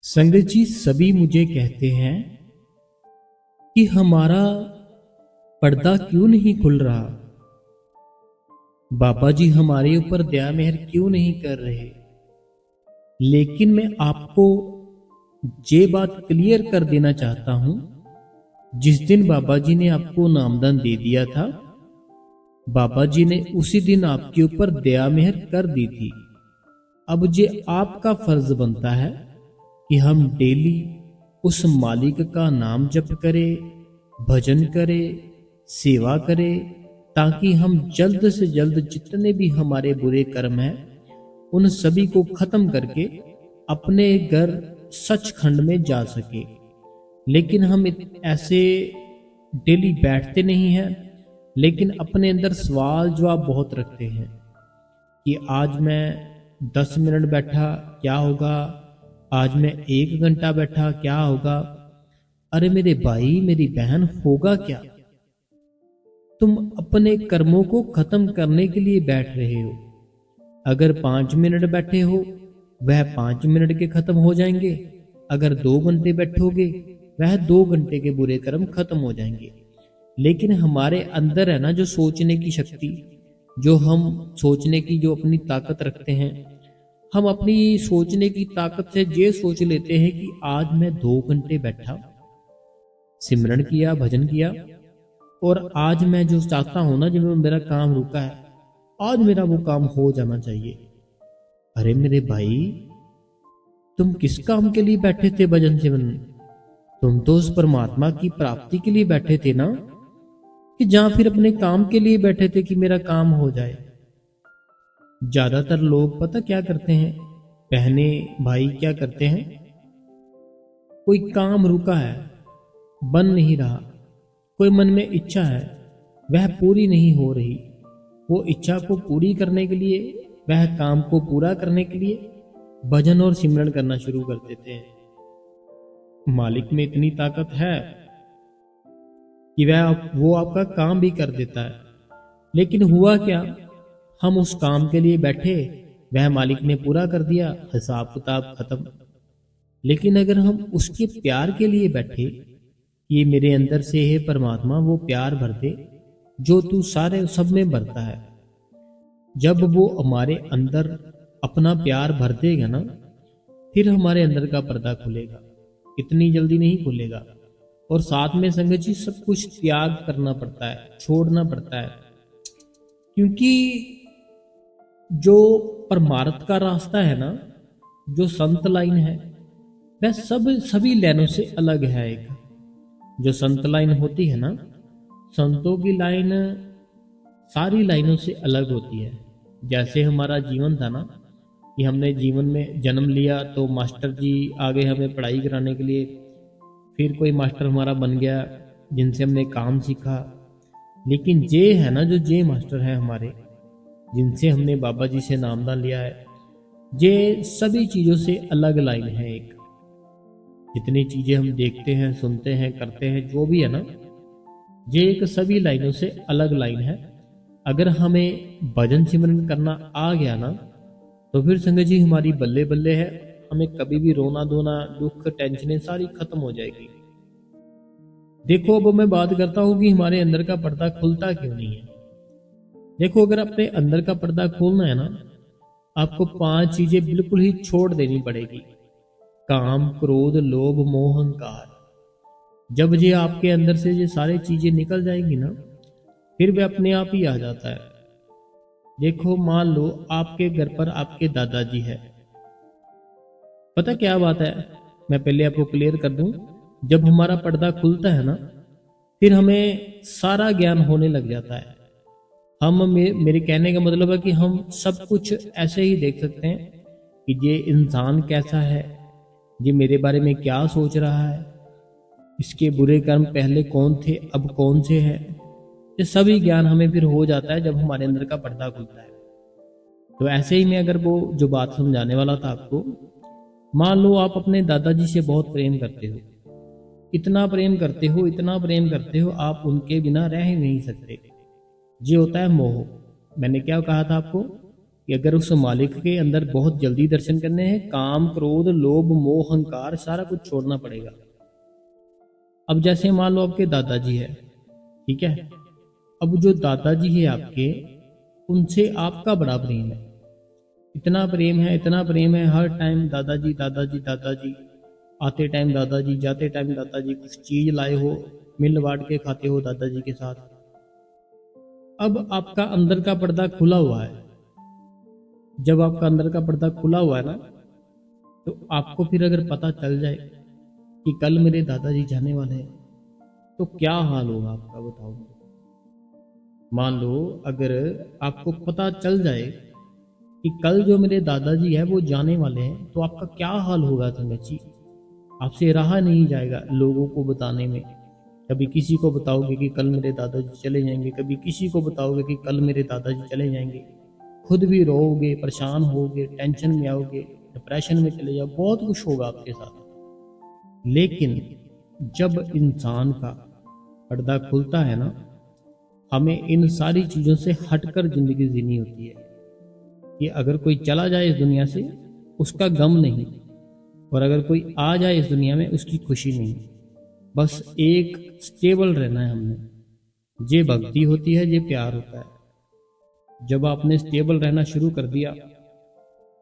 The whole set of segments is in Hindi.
संगत जी, सभी मुझे कहते हैं कि हमारा पर्दा क्यों नहीं खुल रहा। बाबा जी हमारे ऊपर दया मेहर क्यों नहीं कर रहे। लेकिन मैं आपको ये बात क्लियर कर देना चाहता हूं, जिस दिन बाबा जी ने आपको नामदान दे दिया था, बाबा जी ने उसी दिन आपके ऊपर दया मेहर कर दी थी। अब ये आपका फर्ज बनता है कि हम डेली उस मालिक का नाम जप करें, भजन करें, सेवा करें, ताकि हम जल्द से जल्द जितने भी हमारे बुरे कर्म हैं उन सभी को खत्म करके अपने घर सचखंड में जा सके। लेकिन हम ऐसे डेली बैठते नहीं हैं, लेकिन अपने अंदर सवाल जवाब बहुत रखते हैं कि आज मैं 10 मिनट बैठा क्या होगा, आज मैं 1 घंटा बैठा क्या होगा। अरे मेरे भाई मेरी बहन, होगा क्या। तुम अपने कर्मों को खत्म करने के लिए बैठ रहे हो। अगर 5 मिनट बैठे हो वह 5 मिनट के खत्म हो जाएंगे, अगर 2 घंटे बैठोगे वह 2 घंटे के बुरे कर्म खत्म हो जाएंगे। लेकिन हमारे अंदर है ना जो सोचने की शक्ति, जो हम सोचने की जो अपनी ताकत रखते हैं, हम अपनी सोचने की ताकत से ये सोच लेते हैं कि आज मैं 2 घंटे बैठा, सिमरन किया, भजन किया, और आज मैं जो चाहता हूं ना, जब मेरा काम रुका है, आज मेरा वो काम हो जाना चाहिए। अरे मेरे भाई, तुम किस काम के लिए बैठे थे भजन सिमरन? तुम तो उस परमात्मा की प्राप्ति के लिए बैठे थे ना, कि जहां फिर अपने काम के लिए बैठे थे कि मेरा काम हो जाए। ज्यादातर लोग पता क्या करते हैं, बहने भाई क्या करते हैं, कोई काम रुका है, बन नहीं रहा, कोई मन में इच्छा है वह पूरी नहीं हो रही, वो इच्छा को पूरी करने के लिए, वह काम को पूरा करने के लिए भजन और सिमरन करना शुरू कर देते हैं। मालिक में इतनी ताकत है कि वो आपका काम भी कर देता है। लेकिन हुआ क्या, हम उस काम के लिए बैठे, वह मालिक ने पूरा कर दिया, हिसाब किताब खत्म। लेकिन अगर हम उसके प्यार के लिए बैठे, ये मेरे अंदर से है परमात्मा वो प्यार भर दे जो तू सारे सब में भरता है, जब वो हमारे अंदर अपना प्यार भर देगा ना, फिर हमारे अंदर का पर्दा खुलेगा। इतनी जल्दी नहीं खुलेगा। और साथ में संगत जी सब कुछ त्याग करना पड़ता है, छोड़ना पड़ता है, क्योंकि जो परमार्थ का रास्ता है ना, जो संत लाइन है, वह सभी लाइनों से अलग है। एक जो संत लाइन होती है ना, संतों की लाइन सारी लाइनों से अलग होती है। जैसे हमारा जीवन था ना, कि हमने जीवन में जन्म लिया तो मास्टर जी आ गए हमें पढ़ाई कराने के लिए, फिर कोई मास्टर हमारा बन गया जिनसे हमने काम सीखा। लेकिन जे है ना, जो जे मास्टर है हमारे, जिनसे हमने बाबा जी से नामदान लिया है, ये सभी चीज़ों से अलग लाइन है। एक जितनी चीज़ें हम देखते हैं, सुनते हैं, करते हैं, जो भी है ना, ये एक सभी लाइनों से अलग लाइन है। अगर हमें भजन सिमरन करना आ गया ना, तो फिर संगत जी हमारी बल्ले बल्ले है, हमें कभी भी रोना धोना, दुख, टेंशनें सारी खत्म हो जाएगी। देखो अब मैं बात करता हूँ कि हमारे अंदर का पर्दा खुलता क्यों नहीं है। देखो, अगर अपने अंदर का पर्दा खोलना है ना, आपको 5 चीजें बिल्कुल ही छोड़ देनी पड़ेगी। काम, क्रोध, लोभ, मोह, अहंकार। जब ये आपके अंदर से ये सारी चीजें निकल जाएंगी ना, फिर वे अपने आप ही आ जाता है। देखो, मान लो आपके घर पर आपके दादाजी है। पता क्या बात है, मैं पहले आपको क्लियर कर दूं, जब हमारा पर्दा खुलता है ना, फिर हमें सारा ज्ञान होने लग जाता है। मेरे कहने का मतलब है कि हम सब कुछ ऐसे ही देख सकते हैं कि ये इंसान कैसा है, ये मेरे बारे में क्या सोच रहा है, इसके बुरे कर्म पहले कौन थे, अब कौन से हैं। ये सभी ज्ञान हमें फिर हो जाता है जब हमारे अंदर का पर्दा खुलता है। तो ऐसे ही मैं अगर वो जो बात समझाने वाला था आपको, मान लो आप अपने दादाजी से बहुत प्रेम करते हो, इतना प्रेम करते हो, इतना प्रेम करते हो, आप उनके बिना रह ही नहीं सकते। ये होता है मोह। मैंने क्या कहा था आपको कि अगर उस मालिक के अंदर बहुत जल्दी दर्शन करने हैं, काम क्रोध लोभ मोह अहंकार सारा कुछ छोड़ना पड़ेगा। अब जैसे मान लो आपके दादाजी है, ठीक है, अब जो दादाजी है आपके, उनसे आपका बड़ा प्रेम है, इतना प्रेम है, इतना प्रेम है, हर टाइम दादाजी दादाजी दादाजी, आते टाइम दादाजी, जाते टाइम दादाजी, कुछ चीज लाए हो मिल बांट के खाते हो दादाजी के साथ। अब आपका अंदर का पर्दा खुला हुआ है, जब आपका अंदर का पर्दा खुला हुआ है ना, तो आपको फिर अगर पता चल जाए कि कल मेरे दादाजी जाने वाले हैं, तो क्या हाल होगा आपका, बताओ। मान लो अगर आपको पता चल जाए कि कल जो मेरे दादाजी है वो जाने वाले हैं, तो आपका क्या हाल होगा जी। आपसे रहा नहीं जाएगा लोगों को बताने में। कभी किसी को बताओगे कि कल मेरे दादाजी चले जाएंगे, कभी किसी को बताओगे कि कल मेरे दादाजी चले जाएंगे, खुद भी रोओगे, परेशान होगे, टेंशन में आओगे, डिप्रेशन में चले जाओ, बहुत कुछ होगा आपके साथ। लेकिन जब इंसान का पर्दा खुलता है ना, हमें इन सारी चीज़ों से हटकर जिंदगी जीनी होती है कि अगर कोई चला जाए इस दुनिया से उसका गम नहीं, और अगर कोई आ जाए इस दुनिया में उसकी खुशी नहीं। बस एक स्टेबल रहना है हमने। ये भक्ति होती है, ये प्यार होता है। जब आपने स्टेबल रहना शुरू कर दिया,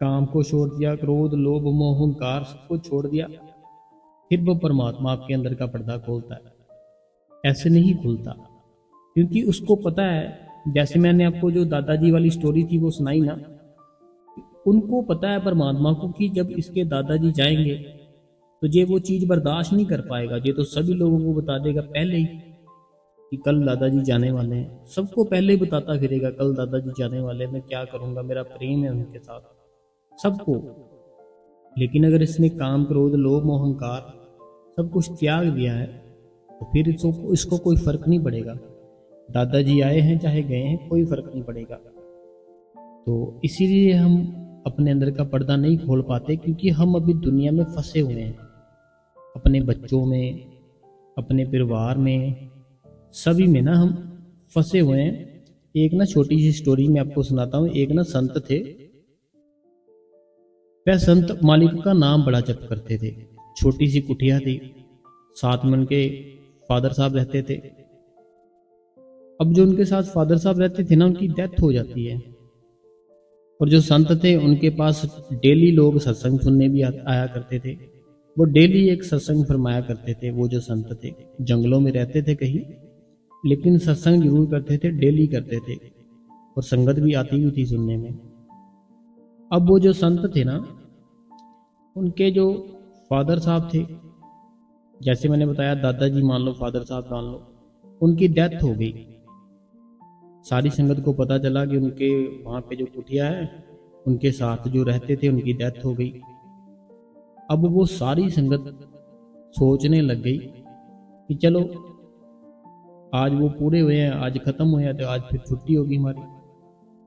काम को छोड़ दिया, क्रोध लोभ मोह अहंकार सबको छोड़ दिया, फिर वो परमात्मा आपके अंदर का पर्दा खोलता है। ऐसे नहीं खुलता, क्योंकि उसको पता है, जैसे मैंने आपको जो दादाजी वाली स्टोरी थी वो सुनाई ना, उनको पता है परमात्मा को कि जब इसके दादाजी जाएंगे तो ये वो चीज़ बर्दाश्त नहीं कर पाएगा, ये तो सभी लोगों को बता देगा पहले ही कि कल दादाजी जाने वाले हैं। सबको पहले ही बताता फिरेगा कल दादाजी जाने वाले हैं, मैं क्या करूँगा, मेरा प्रेम है उनके साथ, सबको। लेकिन अगर इसने काम क्रोध लोभ मोह अहंकार सब कुछ त्याग दिया है, तो फिर इसको कोई फर्क नहीं पड़ेगा। दादाजी आए हैं चाहे गए हैं, कोई फर्क नहीं पड़ेगा। तो इसीलिए हम अपने अंदर का पर्दा नहीं खोल पाते, क्योंकि हम अभी दुनिया में फंसे हुए हैं, अपने बच्चों में, अपने परिवार में, सभी में ना हम फंसे हुए हैं। एक ना छोटी सी स्टोरी मैं आपको सुनाता हूँ। एक ना संत थे, वह संत मालिक का नाम बड़ा जप करते थे। छोटी सी कुटिया थी, साथ में उनके फादर साहब रहते थे। अब जो उनके साथ फादर साहब रहते थे ना, उनकी डेथ हो जाती है, और जो संत थे उनके पास डेली लोग सत्संग सुनने भी आया करते थे। वो डेली एक सत्संग फरमाया करते थे। वो जो संत थे जंगलों में रहते थे कहीं, लेकिन सत्संग जरूर करते थे, डेली करते थे, और संगत भी आती हुई थी सुनने में। अब वो जो संत थे ना, उनके जो फादर साहब थे, जैसे मैंने बताया दादाजी मान लो, फादर साहब मान लो, उनकी डेथ हो गई। सारी संगत को पता चला कि उनके वहाँ पे जो कुटिया है, उनके साथ जो रहते थे उनकी डेथ हो गई। अब वो सारी संगत सोचने लग गई कि चलो आज वो पूरे हुए हैं, आज खत्म हुए हैं, तो आज फिर छुट्टी होगी हमारी,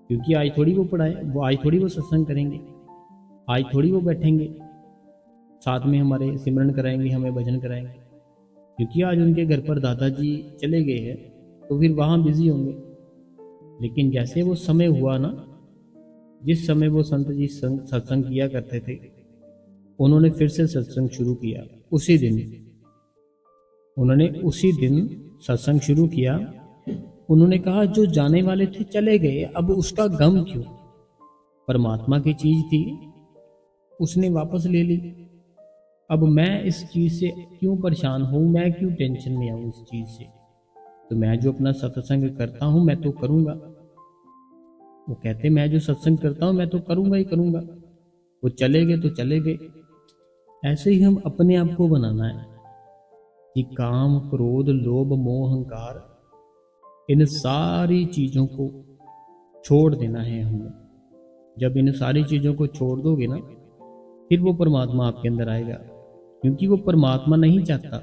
क्योंकि आज थोड़ी वो पढ़ाए, वो आज थोड़ी वो सत्संग करेंगे, आज थोड़ी वो बैठेंगे साथ में हमारे सिमरन कराएंगे, हमें भजन कराएंगे, क्योंकि आज उनके घर पर दादाजी चले गए हैं, तो फिर वहाँ बिजी होंगे। लेकिन जैसे वो समय हुआ ना, जिस समय वो संत जी सत्संग किया करते थे, उन्होंने फिर से सत्संग शुरू किया। उसी दिन सत्संग शुरू किया। उन्होंने कहा जो जाने वाले थे चले गए, अब उसका गम क्यों, परमात्मा की चीज थी, उसने वापस ले ली, अब मैं इस चीज से क्यों परेशान हूं, मैं क्यों टेंशन में आऊं इस चीज से, तो मैं जो अपना सत्संग करता हूं मैं तो करूंगा। वो कहते मैं जो सत्संग करता हूं मैं तो करूंगा ही करूंगा, वो चले गए तो चले गए। ऐसे ही हम अपने आप को बनाना है कि काम क्रोध लोभ मोह अहंकार इन सारी चीजों को छोड़ देना है हमें। जब इन सारी चीजों को छोड़ दोगे ना, फिर वो परमात्मा आपके अंदर आएगा। क्योंकि वो परमात्मा नहीं चाहता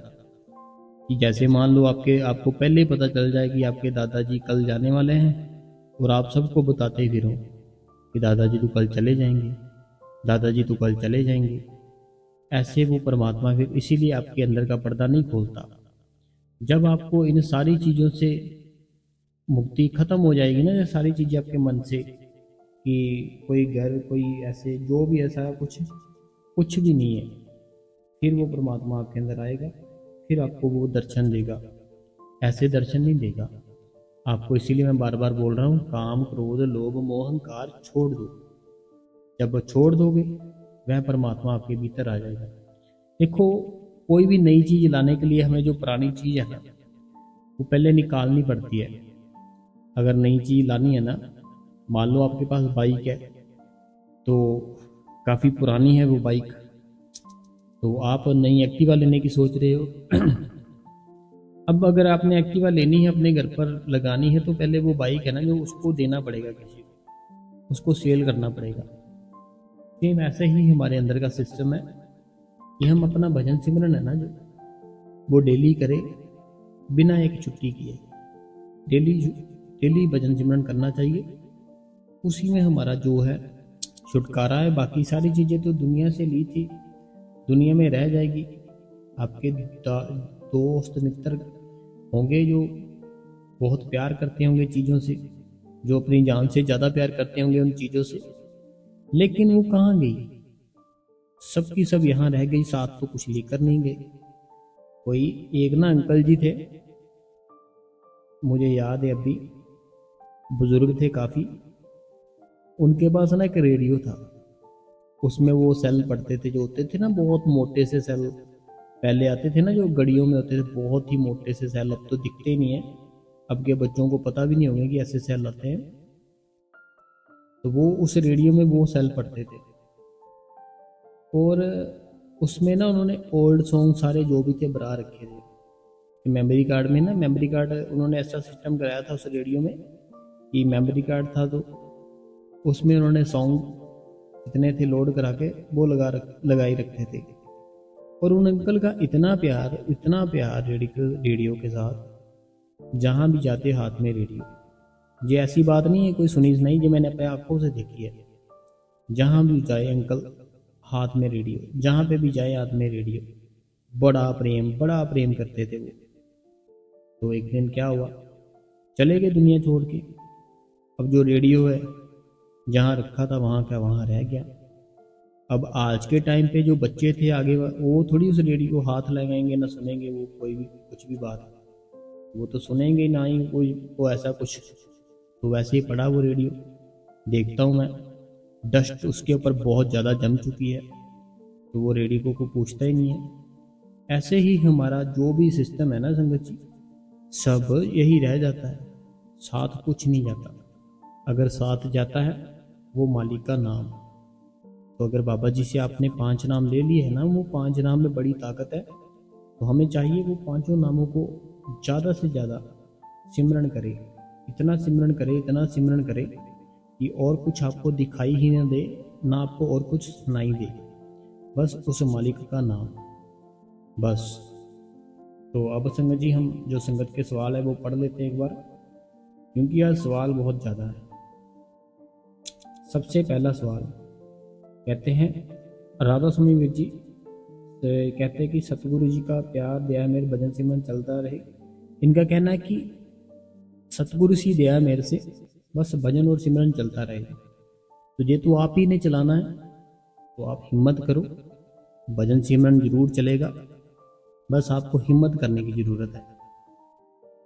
कि जैसे मान लो आपको पहले ही पता चल जाए कि आपके दादाजी कल जाने वाले हैं, और आप सबको बताते फिरो कि दादाजी तो कल चले जाएंगे, दादाजी तो कल चले जाएंगे। ऐसे वो परमात्मा फिर इसीलिए आपके अंदर का पर्दा नहीं खोलता। जब आपको इन सारी चीज़ों से मुक्ति खत्म हो जाएगी ना, ये सारी चीज़ें आपके मन से कि कोई घर, कोई ऐसे जो भी ऐसा कुछ भी नहीं है। फिर वो परमात्मा आपके अंदर आएगा, फिर आपको वो दर्शन देगा। ऐसे दर्शन नहीं देगा आपको। इसीलिए मैं बार बार बोल रहा हूँ, काम क्रोध लोभ मोह अहंकार छोड़ दो। जब वो छोड़ दोगे, वह परमात्मा आपके भीतर आ जाएगा। देखो, कोई भी नई चीज़ लाने के लिए हमें जो पुरानी चीज़ है ना, वो पहले निकालनी पड़ती है। अगर नई चीज़ लानी है ना, मान लो आपके पास बाइक है, तो काफ़ी पुरानी है वो बाइक, तो आप नई एक्टिवा लेने की सोच रहे हो। अब अगर आपने एक्टिवा लेनी है, अपने घर पर लगानी है, तो पहले वो बाइक है ना, जो उसको देना पड़ेगा किसी को, उसको सेल करना पड़ेगा। सेम ऐसे ही हमारे अंदर का सिस्टम है कि हम अपना भजन सिमरन है ना, जो वो डेली करें, बिना एक छुट्टी किए। डेली डेली भजन सिमरन करना चाहिए। उसी में हमारा जो है छुटकारा है। बाकी सारी चीज़ें तो दुनिया से ली थी, दुनिया में रह जाएगी। आपके दोस्त मित्र होंगे जो बहुत प्यार करते होंगे चीज़ों से, जो अपनी जान से ज़्यादा प्यार करते होंगे उन चीज़ों से, लेकिन वो कहाँ गई? सबकी सब यहाँ रह गई, साथ तो कुछ लेकर नहीं गए। कोई एक ना अंकल जी थे, मुझे याद है अभी, बुजुर्ग थे काफ़ी। उनके पास ना एक रेडियो था, उसमें वो सेल पड़ते थे, जो होते थे ना बहुत मोटे से सेल, पहले आते थे ना जो गड़ियों में होते थे, बहुत ही मोटे से सेल। अब तो दिखते ही नहीं है, अब के बच्चों को पता भी नहीं होंगे कि ऐसे सेल आते हैं। तो वो उस रेडियो में वो सेल पड़ते थे, और उसमें ना उन्होंने ओल्ड सॉन्ग सारे जो भी थे भरा रखे थे। मेमोरी कार्ड में ना, मेमोरी कार्ड उन्होंने ऐसा सिस्टम कराया था उस रेडियो में कि मेमोरी कार्ड था, तो उसमें उन्होंने सॉन्ग जितने थे लोड करा के वो लगाई रखे थे। और उन अंकल का इतना प्यार रेडियो के साथ, जहाँ भी जाते हाथ में रेडियो। ये ऐसी बात नहीं है कोई सुनी नहीं, जो मैंने अपने आंखों से देखी है। जहाँ भी जाए अंकल हाथ में रेडियो, जहाँ पे भी जाए हाथ में रेडियो। बड़ा प्रेम करते थे वो। तो एक दिन क्या हुआ, चले गए दुनिया छोड़ के। अब जो रेडियो है जहाँ रखा था वहाँ का वहाँ रह गया। अब आज के टाइम पे जो बच्चे थे आगे, वो थोड़ी उस रेडियो को हाथ लगाएंगे, ना सुनेंगे वो कोई भी कुछ भी बात, वो तो सुनेंगे ही ना ही कोई वो ऐसा कुछ। तो वैसे ही पड़ा वो रेडियो। देखता हूँ मैं, डस्ट उसके ऊपर बहुत ज़्यादा जम चुकी है, तो वो रेडियो को पूछता ही नहीं है। ऐसे ही हमारा जो भी सिस्टम है ना संगत जी, सब यही रह जाता है, साथ कुछ नहीं जाता। अगर साथ जाता है वो मालिक का नाम। तो अगर बाबा जी से आपने 5 नाम ले लिए है ना, वो 5 नाम में बड़ी ताकत है। तो हमें चाहिए वो 5 नामों को ज़्यादा से ज़्यादा सिमरन करे, इतना सिमरन करे कि और कुछ आपको दिखाई ही ना दे, ना आपको और कुछ सुनाई दे, बस उस मालिक का नाम, बस। तो अब संगत जी, हम जो संगत के सवाल है वो पढ़ लेते हैं एक बार, क्योंकि यार सवाल बहुत ज़्यादा है। सबसे पहला सवाल कहते हैं राधा स्वामी वीर जी से, कहते हैं कि सतगुरु जी का प्यार दया मेरे भजन सिमरन चलता रहे। इनका कहना है कि सतगुरु सी दया मेरे से, बस भजन और सिमरन चलता रहे। तो ये तो आप ही ने चलाना है, तो आप हिम्मत करो, भजन सिमरन जरूर चलेगा, बस आपको हिम्मत करने की ज़रूरत है।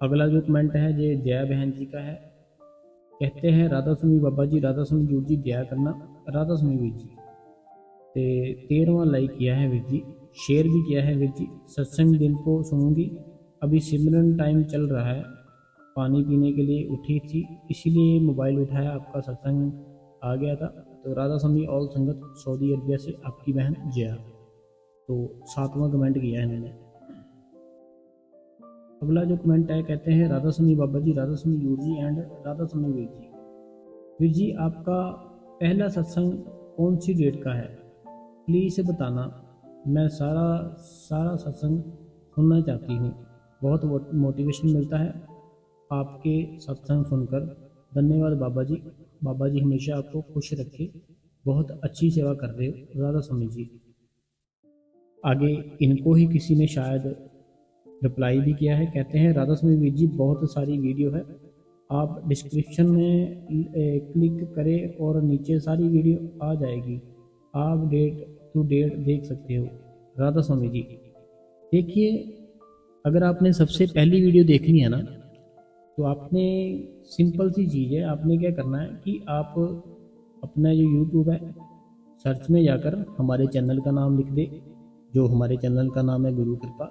अगला जो कमेंट है ये जया बहन जी का है। कहते हैं राधा स्वामी बाबा जी, राधा स्वामी वीर जी दया करना। राधा स्वामी वीर जी ते 13वां लाइक किया है वीर जी, शेयर भी किया है वीर जी। सत्संग दिन को सुनूंगी, अभी सिमरन टाइम चल रहा है, पानी पीने के लिए उठी थी इसीलिए मोबाइल उठाया, आपका सत्संग आ गया था। तो राधा स्वामी ऑल संगत सऊदी अरबिया से आपकी बहन जया। तो 7वां कमेंट किया है इन्होंने। अगला जो कमेंट है, कहते हैं राधा स्वामी बाबा जी, राधा स्वामी वीर जी एंड राधा स्वामी वीर जी। वीर जी आपका पहला सत्संग कौन सी डेट का है, प्लीज़ बताना, मैं सारा सत्संग सुनना चाहती हूँ, बहुत मोटिवेशन मिलता है आपके सत्संग सुनकर। धन्यवाद बाबा जी, बाबा जी हमेशा आपको खुश रखे, बहुत अच्छी सेवा कर रहे हो राधा स्वामी जी। आगे इनको ही किसी ने शायद रिप्लाई भी किया है। कहते हैं राधा स्वामी वीर जी बहुत सारी वीडियो है, आप डिस्क्रिप्शन में क्लिक करें और नीचे सारी वीडियो आ जाएगी, आप डेट टू डेट देख सकते हो। राधा स्वामी जी देखिए, अगर आपने सबसे पहली वीडियो देखनी है ना, तो आपने सिंपल सी चीज़ है, आपने क्या करना है कि आप अपना जो यूट्यूब है सर्च में जाकर हमारे चैनल का नाम लिख दे, जो हमारे चैनल का नाम है गुरु कृपा,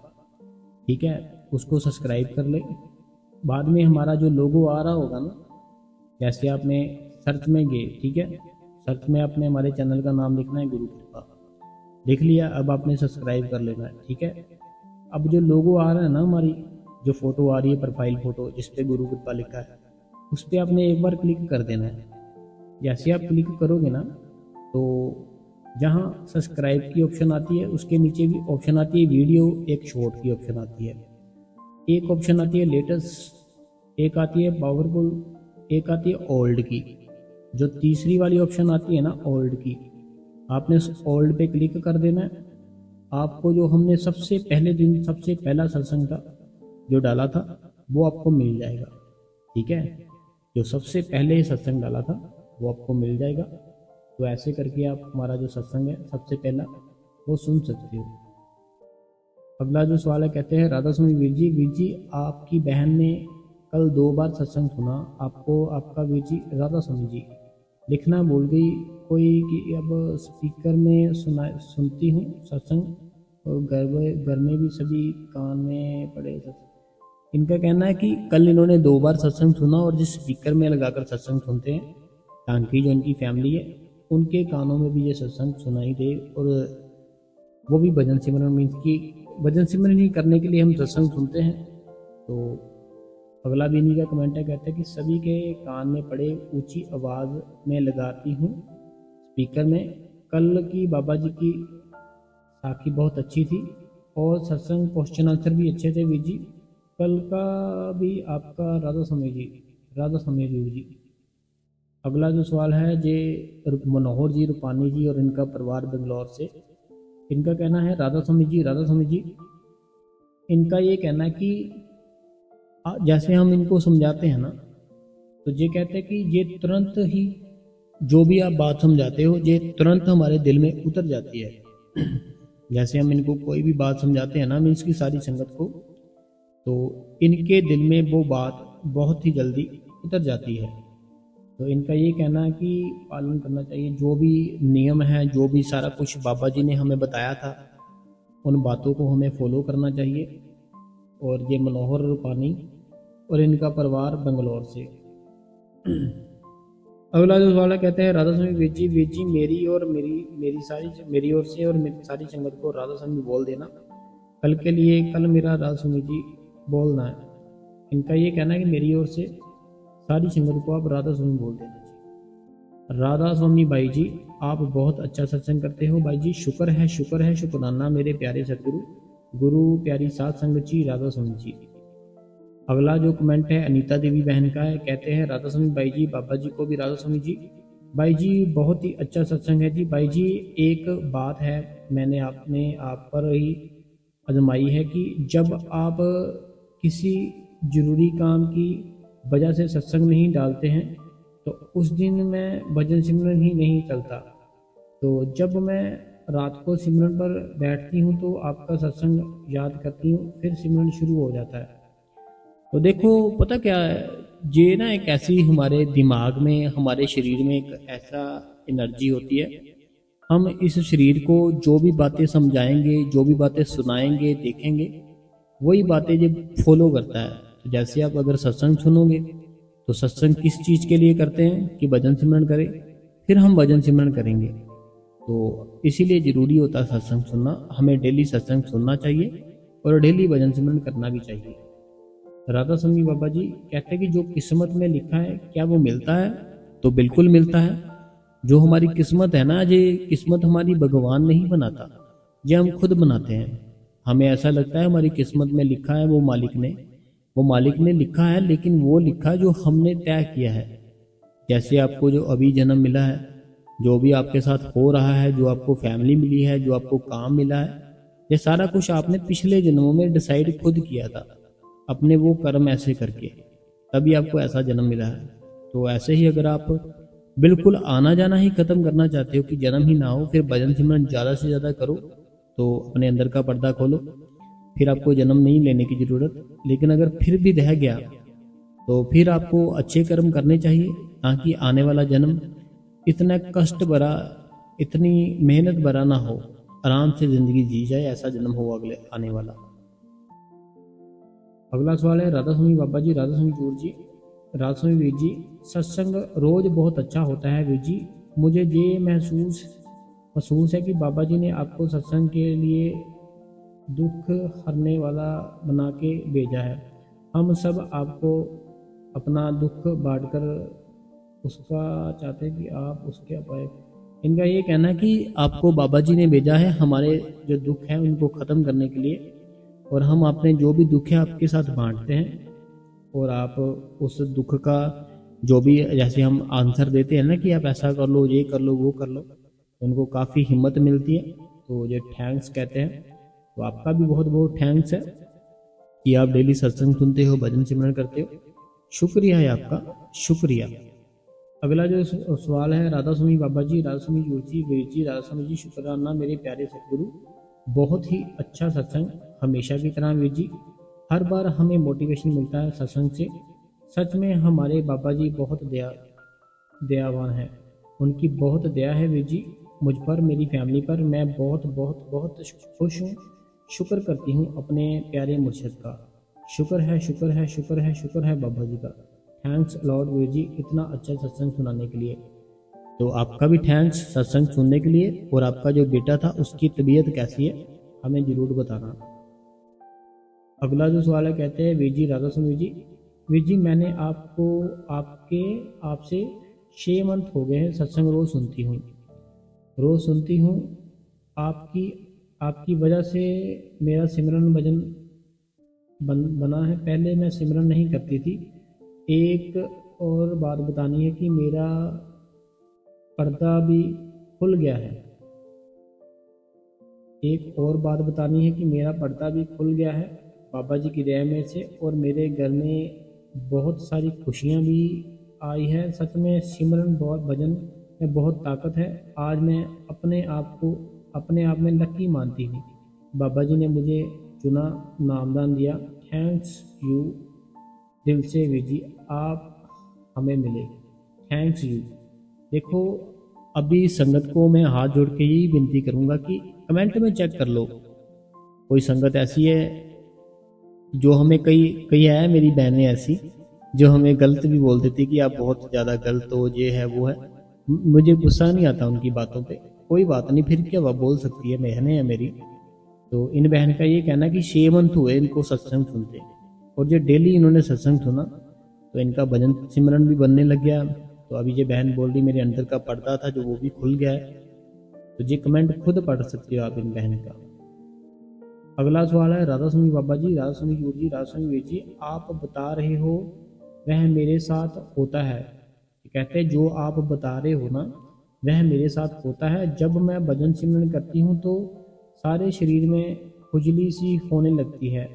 ठीक है, उसको सब्सक्राइब कर ले। बाद में हमारा जो लोगो आ रहा होगा ना, जैसे आपने सर्च में गए, ठीक है, सर्च में आपने हमारे चैनल का नाम लिखना है गुरु कृपा, लिख लिया, अब आपने सब्सक्राइब कर लेना है, ठीक है। अब जो लोगो आ रहा है ना, हमारी जो फोटो आ रही है प्रोफाइल फोटो जिस पे गुरु कृपा लिखा है, उस पर आपने एक बार क्लिक कर देना है। जैसे आप क्लिक करोगे ना, तो जहाँ सब्सक्राइब की ऑप्शन आती है उसके नीचे भी ऑप्शन आती है वीडियो, एक शॉर्ट की ऑप्शन आती है, एक ऑप्शन आती है लेटेस्ट, एक आती है पावरफुल, एक आती है ओल्ड की। जो तीसरी वाली ऑप्शन आती है ना ओल्ड की, आपने उस ओल्ड पे क्लिक कर देना है। आपको जो हमने सबसे पहले दिन सबसे पहला सत्संग था जो डाला था वो आपको मिल जाएगा, ठीक है, जो सबसे पहले सत्संग डाला था वो आपको मिल जाएगा। तो ऐसे करके आप हमारा जो सत्संग है सबसे पहला वो सुन सकते हो। अगला जो सवाल है, कहते हैं राधा स्वामी वीर जी आपकी बहन ने कल 2 बार सत्संग सुना, आपको आपका वीर जी राधा स्वामी जी लिखना भूल गई कोई कि अब स्पीकर में सुनती हूँ सत्संग और घर में भी सभी कान में पड़े सत्संग। इनका कहना है कि कल इन्होंने 2 बार सत्संग सुना और जिस स्पीकर में लगाकर सत्संग सुनते हैं ताकि जो इनकी फैमिली है उनके कानों में भी ये सत्संग सुनाई दे, और वो भी भजन सिमरन मीन्स की भजन सिमरन ही करने के लिए हम सत्संग सुनते हैं। तो अगला भी इन्हीं का कमेंट है, कहते हैं कि सभी के कान में पड़े ऊंची आवाज़ में लगाती हूँ स्पीकर में। कल की बाबा जी की साखी बहुत अच्छी थी और सत्संग क्वेश्चन आंसर भी अच्छे थे वीर जी। कल का भी आपका राधा स्वामी वीर जी। अगला जो सवाल है जे मनोहर जी रूपानी जी और इनका परिवार बेंगलोर से, इनका कहना है राधा स्वामी जी, इनका ये कहना है कि जैसे हम इनको समझाते हैं ना, तो ये कहते हैं कि ये तुरंत ही जो भी आप बात समझाते हो ये तुरंत हमारे दिल में उतर जाती है। जैसे हम इनको कोई भी बात समझाते हैं ना मीन्स की सारी संगत को, तो इनके दिल में वो बात बहुत ही जल्दी उतर जाती है। तो इनका ये कहना है कि पालन करना चाहिए, जो भी नियम है, जो भी सारा कुछ बाबा जी ने हमें बताया था उन बातों को हमें फॉलो करना चाहिए। और ये मनोहर रूपानी और इनका परिवार बेंगलोर से। अगला जो सवाल है, कहते हैं राधा स्वामी वीर जी मेरी और मेरी ओर से और मेरी सारी संगत को राधा स्वामी बोल देना कल के लिए, कल मेरा राधा स्वामी जी बोलना है। इनका ये कहना है कि मेरी ओर से सारी संगत को आप राधा स्वामी बोल देना चाहिए। राधा स्वामी भाई जी आप बहुत अच्छा सत्संग करते हो भाई जी, शुक्र है शुक्राना मेरे प्यारे सतगुरु गुरु प्यारी साध संगत जी राधा स्वामी जी। अगला जो कमेंट है अनीता देवी बहन का है, कहते हैं राधा स्वामी भाई जी बाबा जी को भी राधा स्वामी जी। भाई जी बहुत ही अच्छा सत्संग है जी। भाई जी एक बात है मैंने आप पर ही आजमाई है कि जब आप किसी जरूरी काम की वजह से सत्संग नहीं डालते हैं तो उस दिन मैं भजन सिमरन ही नहीं चलता, तो जब मैं रात को सिमरन पर बैठती हूँ तो आपका सत्संग याद करती हूँ, फिर सिमरन शुरू हो जाता है। तो देखो पता क्या है, ये ना एक ऐसी हमारे दिमाग में हमारे शरीर में एक ऐसा एनर्जी होती है, हम इस शरीर को जो भी बातें समझाएंगे, जो भी बातें सुनाएंगे, देखेंगे, वही बातें जब फॉलो करता है। तो जैसे आप अगर सत्संग सुनोगे तो सत्संग किस चीज़ के लिए करते हैं कि भजन सिमरन करें, फिर हम भजन सिमरन करेंगे। तो इसीलिए ज़रूरी होता है सत्संग सुनना, हमें डेली सत्संग सुनना चाहिए और डेली भजन सिमरन करना भी चाहिए। राधा स्वामी बाबा जी कहते हैं कि जो किस्मत में लिखा है क्या वो मिलता है, तो बिल्कुल मिलता है। जो हमारी किस्मत है ना, ये किस्मत हमारी भगवान नहीं बनाता, ये हम खुद बनाते हैं। हमें ऐसा लगता है हमारी किस्मत में लिखा है, वो मालिक ने लिखा है, लेकिन वो लिखा जो हमने तय किया है। जैसे आपको जो अभी जन्म मिला है, जो भी आपके साथ हो रहा है, जो आपको फैमिली मिली है, जो आपको काम मिला है, ये सारा कुछ आपने पिछले जन्मों में डिसाइड खुद किया था अपने वो कर्म ऐसे करके। तभी आपको ऐसा जन्म मिला है। तो ऐसे ही अगर आप बिल्कुल आना जाना ही खत्म करना चाहते हो कि जन्म ही ना हो, फिर भजन सिमरन ज़्यादा से ज़्यादा करो, तो अपने अंदर का पर्दा खोलो, फिर आपको जन्म नहीं लेने की ज़रूरत। लेकिन अगर फिर भी रह गया तो फिर आपको अच्छे कर्म करने चाहिए, ताकि आने वाला जन्म इतना कष्ट भरा, इतनी मेहनत भरा ना हो, आराम से ज़िंदगी जी जाए, ऐसा जन्म हो अगले आने वाला। अगला सवाल है राधा स्वामी बाबा जी, राधा स्वामी चूर जी, राधा स्वामी वीर जी, सत्संग रोज बहुत अच्छा होता है वीर जी, मुझे ये महसूस है कि बाबा जी ने आपको सत्संग के लिए दुख हरने वाला बना के भेजा है। हम सब आपको अपना दुख बांटकर उसका चाहते हैं कि आप उसके अपाय। इनका ये कहना है कि आपको बाबा जी ने भेजा है हमारे जो दुख है उनको ख़त्म करने के लिए, और हम अपने जो भी दुख है आपके साथ बांटते हैं, और आप उस दुख का जो भी, जैसे हम आंसर देते हैं ना कि आप ऐसा कर लो, ये कर लो, वो कर लो, उनको काफ़ी हिम्मत मिलती है, तो ये थैंक्स कहते हैं। तो आपका भी बहुत बहुत थैंक्स है कि आप डेली सत्संग सुनते हो, भजन सिमरन करते हो, शुक्रिया है आपका, शुक्रिया। अगला जो सवाल है राधा स्वामी बाबा जी, राधा स्वामी वीर जी, वीर जी, राधा स्वामी जी, शुक्राना मेरे प्यारे सतगुरु, बहुत ही अच्छा सत्संग हमेशा की तरह वीर जी, हर बार हमें मोटिवेशन मिलता है सत्संग से। सच में हमारे बाबा जी बहुत दयावान हैं, उनकी बहुत दया है वीर जी मुझ पर, मेरी फैमिली पर। मैं बहुत बहुत बहुत खुश हूँ, शुक्र करती हूँ अपने प्यारे मुर्शिद का। शुक्र है, शुक्र है, शुक्र है, शुक्र है बाबा जी का। थैंक्स लॉर्ड वीर जी इतना अच्छा सत्संग सुनाने के लिए। तो आपका भी थैंक्स सत्संग सुनने के लिए। और आपका जो बेटा था उसकी तबीयत कैसी है हमें ज़रूर बताना। अगला जो सवाल है, कहते हैं वीर जी, राधा स्वामी जी, वीर जी मैंने आपसे 6 मंथ हो गए हैं सत्संग रोज़ सुनती हूँ। आपकी आपकी वजह से मेरा सिमरन भजन बना है। पहले मैं सिमरन नहीं करती थी। एक और बात बतानी है कि मेरा पर्दा भी खुल गया है। एक और बात बतानी है कि मेरा पर्दा भी खुल गया है बाबा जी की दया में से, और मेरे घर में बहुत सारी खुशियाँ भी आई है। सच में सिमरन बहुत भजन में बहुत ताकत है। आज मैं अपने आप में लकी मानती हूँ। बाबा जी ने मुझे चुना, नामदान दिया। थैंक्स यू दिल से वीर जी, आप हमें मिले, थैंक्स यू। देखो अभी संगत को मैं हाथ जोड़ के यही विनती करूँगा कि कमेंट में चेक कर लो, कोई संगत ऐसी है जो हमें, कई है मेरी बहनें ऐसी जो हमें गलत भी बोल देती कि आप बहुत ज़्यादा गलत हो, ये है वो है। मुझे गुस्सा नहीं आता उनकी बातों पे, कोई बात नहीं, फिर क्या वह बोल सकती है, बहनें हैं मेरी। तो इन बहन का ये कहना कि 6 मंथ हुए इनको सत्संग सुनते, और जो डेली इन्होंने सत्संग सुना तो इनका भजन सिमरन भी बनने लग गया। तो अभी ये बहन बोल रही मेरे अंदर का पर्दा था जो वो भी खुल गया है। तो ये कमेंट खुद पढ़ सकते हो आप इन बहन का। अगला सवाल है राधा स्वामी बाबा जी, राधा स्वामी वीर जी, राधा स्वामी वीर जी, आप बता रहे हो वह मेरे साथ होता है। कहते हैं जो आप बता रहे हो ना वह मेरे साथ होता है। जब मैं भजन सिमरन करती हूँ तो सारे शरीर में खुजली सी होने लगती है।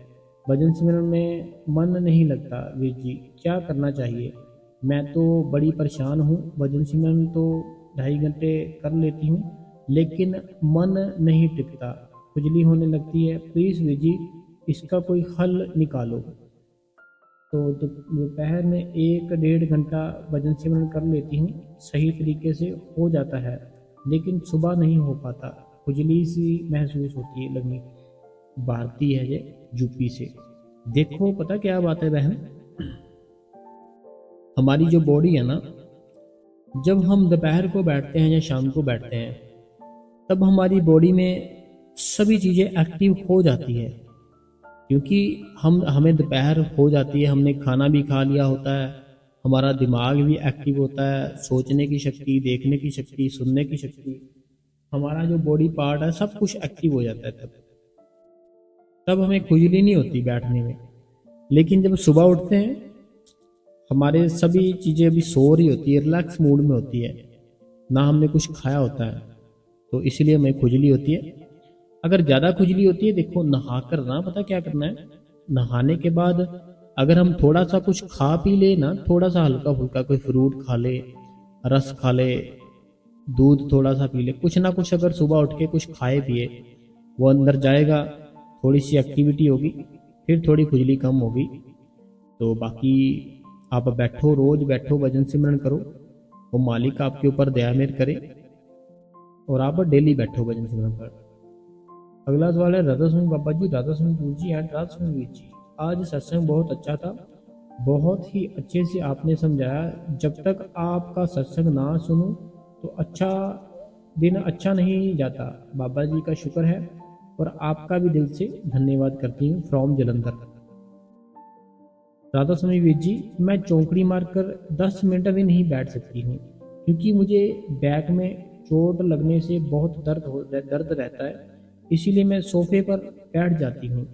भजन सिमरन में मन नहीं लगता वीर जी, क्या करना चाहिए? मैं तो बड़ी परेशान हूँ। भजन सिमरन तो 2.5 घंटे कर लेती हूँ लेकिन मन नहीं टिकता, खुजली होने लगती है। प्लीज़ वीर जी इसका कोई हल निकालो। तो दोपहर में 1-1.5 घंटा भजन सिमरन कर लेती हूँ, सही तरीके से हो जाता है, लेकिन सुबह नहीं हो पाता, खुजली सी महसूस होती है लगनी। भारती है ये यूपी से। देखो पता क्या बात है बहन, हमारी जो बॉडी है ना, जब हम दोपहर को बैठते हैं या शाम को बैठते हैं तब हमारी बॉडी में सभी चीज़ें एक्टिव हो जाती है, क्योंकि हमें दोपहर हो जाती है, हमने खाना भी खा लिया होता है, हमारा दिमाग भी एक्टिव होता है, सोचने की शक्ति, देखने की शक्ति, सुनने की शक्ति, हमारा जो बॉडी पार्ट है सब कुछ एक्टिव हो जाता है। तब हमें खुजली नहीं होती बैठने में। लेकिन जब सुबह उठते हैं हमारे सभी चीज़ें अभी सो रही होती है, रिलैक्स मूड में होती है, ना हमने कुछ खाया होता है, तो इसलिए हमें खुजली होती है। अगर ज़्यादा खुजली होती है, देखो नहा कर ना, पता क्या करना है, नहाने के बाद अगर हम थोड़ा सा कुछ खा पी ले ना, थोड़ा सा हल्का फुल्का कोई फ्रूट खा ले, रस खा ले, दूध थोड़ा सा पी ले, कुछ ना कुछ अगर सुबह उठ के कुछ खाए पिए, वो अंदर जाएगा, थोड़ी सी एक्टिविटी होगी, फिर थोड़ी खुजली कम होगी। तो बाकी आप बैठो, रोज बैठो, भजन सिमरन करो, वो मालिक आपके ऊपर दया मेहर करे, और आप डेली बैठो भजन सिमरन पर। अगला सवाल है राधा स्वामी बाबा जी, राधा स्वामी गुरु जी एंड राधा स्वामी वीर जी। आज सत्संग बहुत अच्छा था, बहुत ही अच्छे से आपने समझाया। जब तक आपका सत्संग ना सुनो तो अच्छा दिन अच्छा नहीं जाता। बाबा जी का शुक्र है, और आपका भी दिल से धन्यवाद करती हूँ। फ्रॉम जलंधर। राधा स्वामी वीर जी, मैं चौंकड़ी मारकर 10 मिनट भी नहीं बैठ सकती हूँ, क्योंकि मुझे बैक में चोट लगने से बहुत दर्द रहता है। इसीलिए मैं सोफे पर बैठ जाती हूँ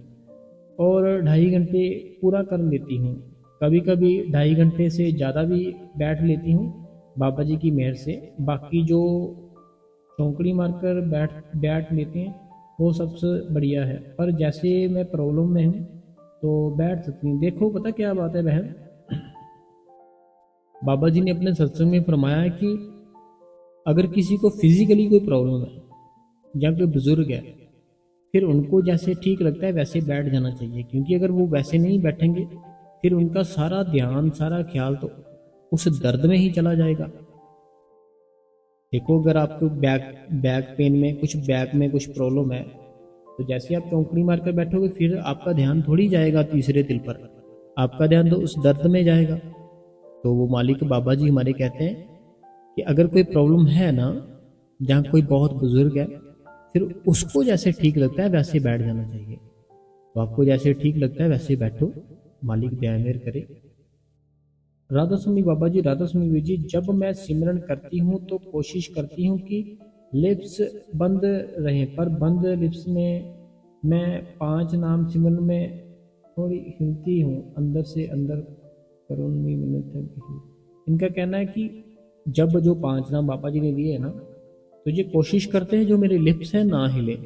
और 2.5 घंटे पूरा कर लेती हूँ। कभी कभी 2.5 घंटे से ज़्यादा भी बैठ लेती हूँ बाबा जी की मेहर से। बाकी जो चौंकड़ी मारकर बैठ लेते हैं वो सबसे बढ़िया है, पर जैसे मैं प्रॉब्लम में हूँ तो बैठ सकती हूँ। देखो पता क्या बात है बहन, बाबा जी ने अपने सत्संग में फरमाया है कि अगर किसी को फिजिकली कोई प्रॉब्लम है या कोई बुजुर्ग है, फिर उनको जैसे ठीक लगता है वैसे बैठ जाना चाहिए, क्योंकि अगर वो वैसे नहीं बैठेंगे फिर उनका सारा ध्यान, सारा ख्याल तो उस दर्द में ही चला जाएगा। देखो अगर आपको बैक पेन में कुछ प्रॉब्लम है, तो जैसे आप चौंकड़ी मारकर बैठोगे फिर आपका ध्यान थोड़ी जाएगा तीसरे दिल पर, आपका ध्यान तो उस दर्द में जाएगा। तो वो मालिक बाबा जी हमारे कहते हैं कि अगर कोई प्रॉब्लम है ना, जहाँ कोई बहुत बुजुर्ग है, फिर उसको जैसे ठीक लगता है वैसे बैठ जाना चाहिए। तो आपको जैसे ठीक लगता है वैसे बैठो, मालिक दया मेहर करे। राधा स्वामी बाबा जी, राधा स्वामी वीर जी, जब मैं सिमरन करती हूँ तो कोशिश करती हूँ कि लिप्स बंद रहें, पर बंद लिप्स में मैं 5 नाम सिमरन में थोड़ी हिलती हूँ, अंदर से अंदर करुण में मिलत है। इनका कहना है कि जब जो 5 नाम बाबा जी ने दिए है ना, तो ये कोशिश करते हैं जो मेरे लिप्स हैं ना हिले,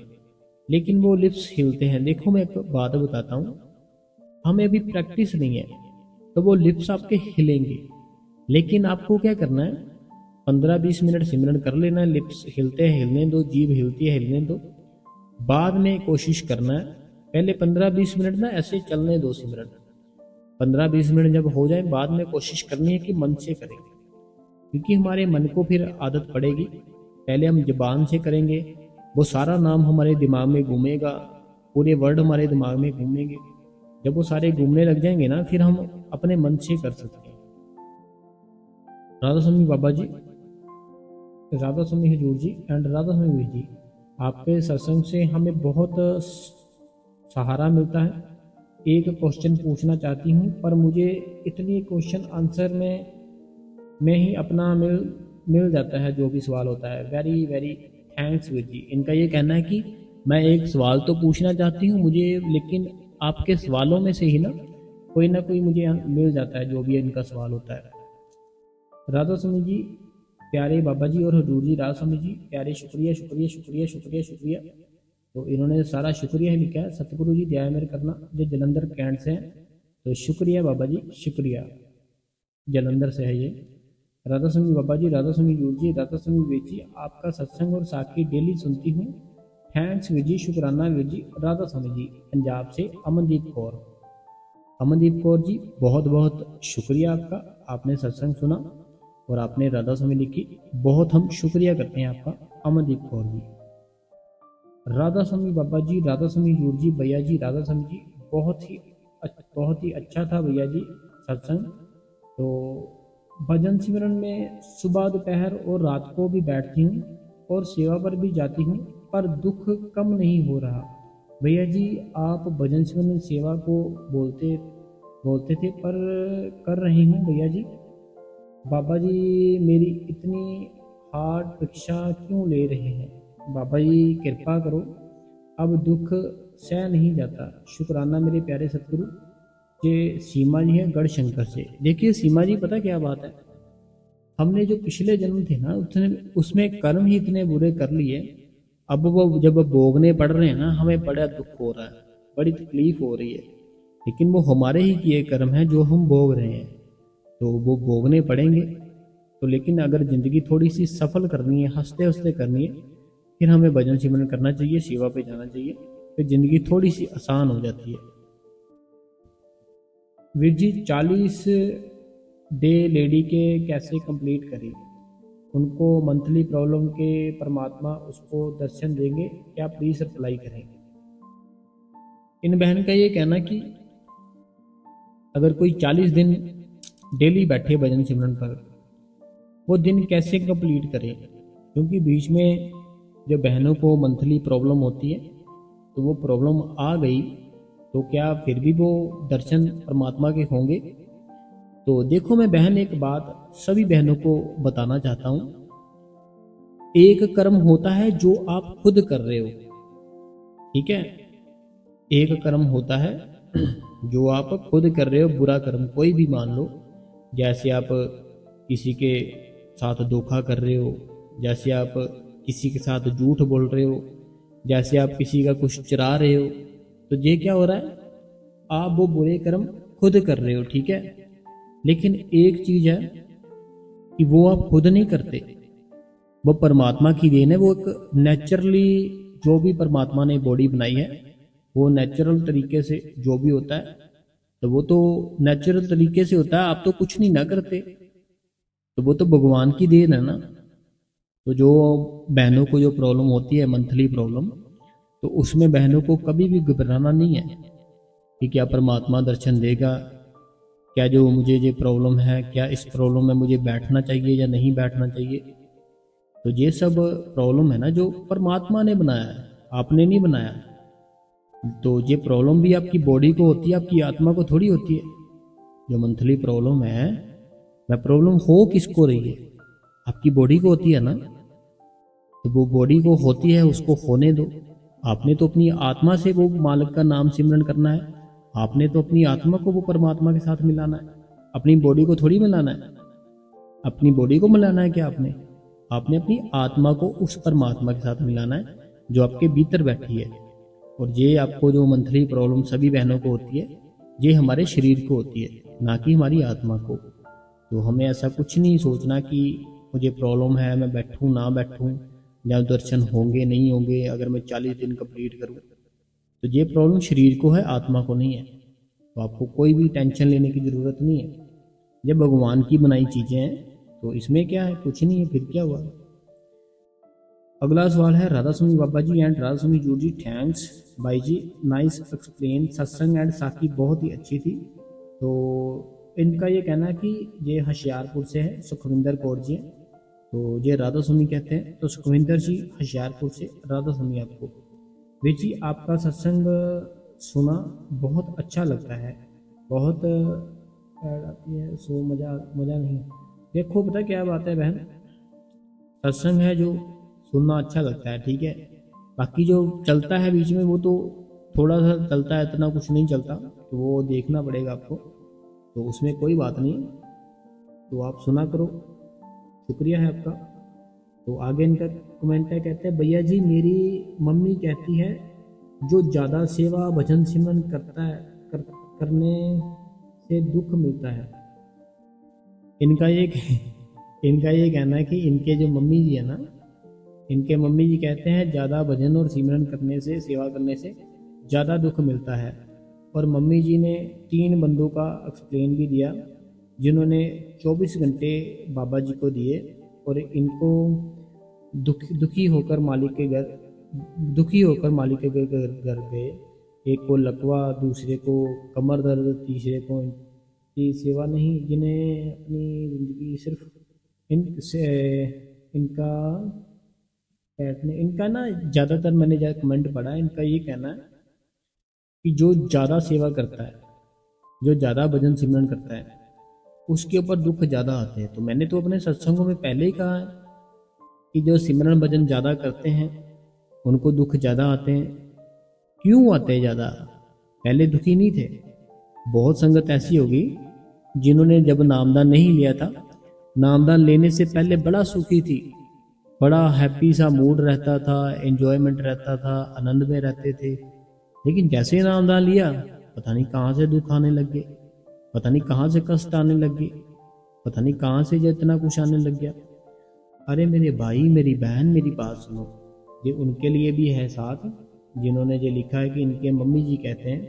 लेकिन वो लिप्स हिलते हैं। देखो मैं एक बात बताता हूँ, हमें अभी प्रैक्टिस नहीं है तो वो लिप्स आपके हिलेंगे, लेकिन आपको क्या करना है, 15-20 मिनट सिमरन कर लेना है, लिप्स हिलते हैं हिलने दो, जीभ हिलती है हिलने दो। बाद में कोशिश करना है, पहले 15-20 मिनट ना ऐसे चलने दो सिमरन, 15-20 मिनट जब हो जाए बाद में कोशिश करनी है कि मन से करेंगे, क्योंकि हमारे मन को फिर आदत पड़ेगी। पहले हम जबान से करेंगे, वो सारा नाम हमारे दिमाग में घूमेगा, पूरे वर्ड हमारे दिमाग में घूमेंगे। जब वो सारे घूमने लग जाएंगे ना, फिर हम अपने मन से कर सकते हैं। राधा स्वामी बाबा जी, राधा स्वामी हजूर जी एंड राधा स्वामी वीर जी, आपके सत्संग से हमें बहुत सहारा मिलता है। एक क्वेश्चन पूछना चाहती हूँ, पर मुझे इतनी क्वेश्चन आंसर में ही अपना मिल जाता है जो भी सवाल होता है। Very very thanks Veer ji. इनका ये कहना है कि मैं एक सवाल तो पूछना चाहती हूँ मुझे, लेकिन आपके सवालों में से ही ना कोई मुझे मिल जाता है जो भी इनका सवाल होता है। राधा स्वामी जी प्यारे बाबा जी और हजूर जी, राधा स्वामी जी प्यारे, शुक्रिया शुक्रिया शुक्रिया शुक्रिया शुक्रिया। तो इन्होंने सारा शुक्रिया ही लिखा है, सतगुरु जी दया मेहर करना, जो जलंधर कैंट से हैं। तो शुक्रिया बाबा जी, शुक्रिया, जलंधर से है ये। राधा स्वामी बाबा जी, राधा स्वामी हजूर जी, राधा स्वामी वीर जी, आपका सत्संग और साखी डेली सुनती हूँ। थैंक्स वीर जी, शुक्राना वीर जी। राधा स्वामी जी पंजाब से अमनदीप कौर। अमनदीप कौर जी बहुत बहुत शुक्रिया आपका, आपने सत्संग सुना और आपने राधा स्वामी लिखी, बहुत हम शुक्रिया करते हैं आपका अमनदीप कौर जी। राधा स्वामी बाबा जी, राधा स्वामी हजूर जी, भैया जी राधा स्वामी जी, बहुत ही अच्छा था भैया जी सत्संग। तो भजन सिमरन में सुबह दोपहर और रात को भी बैठती हूँ और सेवा पर भी जाती हूँ, पर दुख कम नहीं हो रहा। भैया जी आप भजन सिमरन सेवा को बोलते थे, पर कर रही हूँ भैया जी। बाबा जी मेरी इतनी हार्ड परीक्षा क्यों ले रहे हैं, बाबा जी कृपा करो, अब दुख सह नहीं जाता। शुक्राना मेरे प्यारे सतगुरु। ये सीमा जी है गढ़शंकर से। देखिए सीमा जी पता क्या बात है, हमने जो पिछले जन्म थे ना उसमें कर्म ही इतने बुरे कर लिए, अब वो जब भोगने पड़ रहे हैं ना, हमें बड़ा दुख हो रहा है, बड़ी तकलीफ हो रही है। लेकिन वो हमारे ही किए कर्म हैं जो हम भोग रहे हैं, तो वो भोगने पड़ेंगे। तो लेकिन अगर ज़िंदगी थोड़ी सी सफल करनी है, हंसते हंसते करनी है, फिर हमें भजन सिमरन करना चाहिए, सेवा पे जाना चाहिए, फिर ज़िंदगी थोड़ी सी आसान हो जाती है। वीर जी 40 डे लेडी के कैसे कंप्लीट करें? उनको मंथली प्रॉब्लम के परमात्मा उसको दर्शन देंगे क्या? प्लीज़ रिप्लाई करें। इन बहन का ये कहना कि अगर कोई 40 दिन डेली बैठे भजन सिमरन पर, वो दिन कैसे कंप्लीट करे? क्योंकि बीच में जब बहनों को मंथली प्रॉब्लम होती है, तो वो प्रॉब्लम आ गई तो क्या फिर भी वो दर्शन परमात्मा के होंगे? तो देखो, मैं बहन एक बात सभी बहनों को बताना चाहता हूँ। एक कर्म होता है जो आप खुद कर रहे हो, ठीक है? एक कर्म होता है जो आप खुद कर रहे हो, बुरा कर्म कोई भी मान लो, जैसे आप किसी के साथ धोखा कर रहे हो, जैसे आप किसी के साथ झूठ बोल रहे हो, जैसे आप किसी का कुछ चुरा रहे हो, तो ये क्या हो रहा है? आप वो बुरे कर्म खुद कर रहे हो, ठीक है? लेकिन एक चीज है कि वो आप खुद नहीं करते, वो परमात्मा की देन है। वो एक नेचुरली जो भी परमात्मा ने बॉडी बनाई है, वो नेचुरल तरीके से जो भी होता है, तो वो तो नेचुरल तरीके से होता है, आप तो कुछ नहीं ना करते, तो वो तो भगवान की देन है ना। तो जो बहनों को जो प्रॉब्लम होती है मंथली प्रॉब्लम, तो उसमें बहनों को कभी भी घबराना नहीं है कि क्या परमात्मा दर्शन देगा, क्या जो मुझे ये प्रॉब्लम है, क्या इस प्रॉब्लम में मुझे बैठना चाहिए या नहीं बैठना चाहिए। तो ये सब प्रॉब्लम है ना जो परमात्मा ने बनाया है, आपने नहीं बनाया। तो ये प्रॉब्लम भी आपकी बॉडी को होती है, आपकी आत्मा को थोड़ी होती है। जो मंथली प्रॉब्लम है, वह प्रॉब्लम हो किसको रही है? आपकी बॉडी को होती है ना। तो वो बॉडी को होती है, उसको होने दो। आपने तो अपनी आत्मा से वो मालिक का नाम सिमरन करना है, आपने तो अपनी आत्मा को वो परमात्मा के साथ मिलाना है, अपनी बॉडी को थोड़ी मिलाना है। अपनी बॉडी को मिलाना है क्या आपने? आपने अपनी आत्मा को उस परमात्मा के साथ मिलाना है जो आपके भीतर बैठी है। और ये आपको जो मंथली प्रॉब्लम सभी बहनों को होती है, ये हमारे शरीर को होती है, ना कि हमारी आत्मा को। तो हमें ऐसा कुछ नहीं सोचना कि मुझे प्रॉब्लम है, मैं बैठूं ना बैठूं, या दर्शन होंगे नहीं होंगे अगर मैं 40 दिन कंप्लीट करूं। तो ये प्रॉब्लम शरीर को है, आत्मा को नहीं है। तो आपको कोई भी टेंशन लेने की ज़रूरत नहीं है। ये भगवान की बनाई चीज़ें हैं, तो इसमें क्या है? कुछ नहीं है, फिर क्या हुआ? अगला सवाल है राधा स्वामी बाबा जी एंड राधा स्वामी जू जी, थैंक्स भाई जी, नाइस एक्सप्लेन, सत्संग एंड साकी बहुत ही अच्छी थी। तो इनका ये कहना है कि ये होशियारपुर से है, सुखविंदर कौर जी हैं, तो ये राधा स्वामी कहते हैं। तो सुखविंदर जी होशियारपुर से, राधा स्वामी आपको। वे जी आपका सत्संग सुना, बहुत अच्छा लगता है, बहुत आती है, सो मज़ा मज़ा नहीं। देखो पता क्या बात है बहन, सत्संग है जो सुनना अच्छा लगता है, ठीक है। बाकी जो चलता है बीच में वो तो थोड़ा सा चलता है, इतना कुछ नहीं चलता, तो वो देखना पड़ेगा आपको, तो उसमें कोई बात नहीं। तो आप सुना करो, शुक्रिया है आपका। तो आगे इनका कमेंट है, कहते हैं भैया जी मेरी मम्मी कहती है जो ज़्यादा सेवा भजन सिमरन करता है करने से दुख मिलता है। इनका ये कहना है कि इनके जो मम्मी जी है ना, इनके मम्मी जी कहते हैं ज़्यादा भजन और सिमरन करने से, सेवा करने से ज़्यादा दुख मिलता है। और मम्मी जी ने 3 बंदों का एक्सप्लेन भी दिया जिन्होंने 24 घंटे बाबा जी को दिए, और इनको दुखी होकर मालिक के घर गए। एक को लकवा, दूसरे को कमर दर्द, तीसरे को की सेवा नहीं, जिन्हें अपनी ज़िंदगी सिर्फ इनका बैठने, इनका ना ज़्यादातर मैंने ज़्यादा कमेंट पढ़ा है, इनका ये कहना है कि जो ज़्यादा सेवा करता है, जो ज़्यादा भजन सिमरन करता है, उसके ऊपर दुख ज़्यादा आते हैं। तो मैंने तो अपने सत्संगों में पहले ही कहा है कि जो सिमरन भजन ज़्यादा करते हैं उनको दुख ज़्यादा आते हैं। क्यों आते हैं ज़्यादा? पहले दुखी नहीं थे। बहुत संगत ऐसी होगी जिन्होंने जब नामदान नहीं लिया था, नामदान लेने से पहले बड़ा सुखी थी, बड़ा हैप्पी सा मूड रहता था, एंजॉयमेंट रहता था, आनंद में रहते थे। लेकिन जैसे नामदान लिया पता नहीं कहाँ से दुख आने लग गए, पता नहीं कहाँ से कष्ट आने लग गए, पता नहीं कहाँ से जो इतना कुछ आने लग गया। अरे मेरे भाई मेरी बहन मेरी बात सुनो, ये उनके लिए भी है साथ जिन्होंने ये लिखा है कि इनके मम्मी जी कहते हैं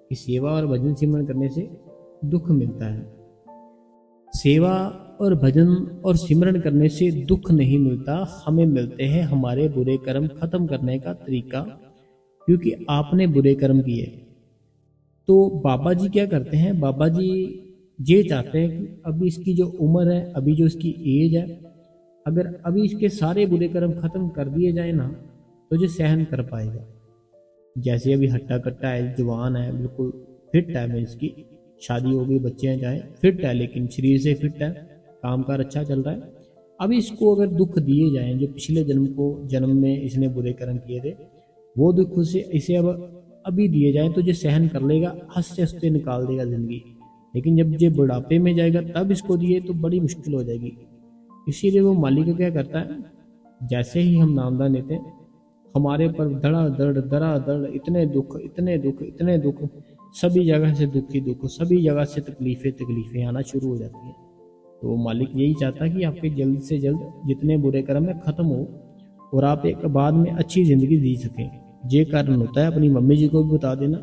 कि सेवा और भजन सिमरन करने से दुख मिलता है। सेवा और भजन और सिमरन करने से दुख नहीं मिलता, हमें मिलते हैं हमारे बुरे कर्म खत्म करने का तरीका, क्योंकि आपने बुरे कर्म किए। तो बाबा जी क्या करते हैं, बाबा जी ये चाहते हैं कि अभी इसकी जो उम्र है, अभी जो इसकी एज है, अगर अभी इसके सारे बुरे कर्म खत्म कर दिए जाए ना तो जो सहन कर पाएगा। जैसे अभी हट्टा कट्टा है, जवान है, बिल्कुल फिट है, मैं इसकी शादी हो गई, बच्चे हैं चाहे, फिट है, लेकिन शरीर से फिट है, काम कार अच्छा चल रहा है। अभी इसको अगर दुख दिए जाएं जो पिछले जन्म में इसने बुरे कर्म किए थे, वो दुख से इसे अब अभी दिए जाएं तो जो सहन कर लेगा, हंसते हंसते निकाल देगा जिंदगी। लेकिन जब ये बुढ़ापे में जाएगा तब इसको दिए तो बड़ी मुश्किल हो जाएगी। इसीलिए वो मालिक क्या करता है, जैसे ही हम नामदान लेते हैं हमारे पर दड़ा दड़ इतने दुख इतने दुख इतने दुख, सभी जगह से दुख ही दुख, सभी जगह से तकलीफें आना शुरू हो जाती हैं। तो मालिक यही चाहता है कि आपके जल्द से जल्द जितने बुरे कर्म है खत्म हो और आप एक बाद में अच्छी ज़िंदगी जी सकें। ये कारण होता है, अपनी मम्मी जी को भी बता देना।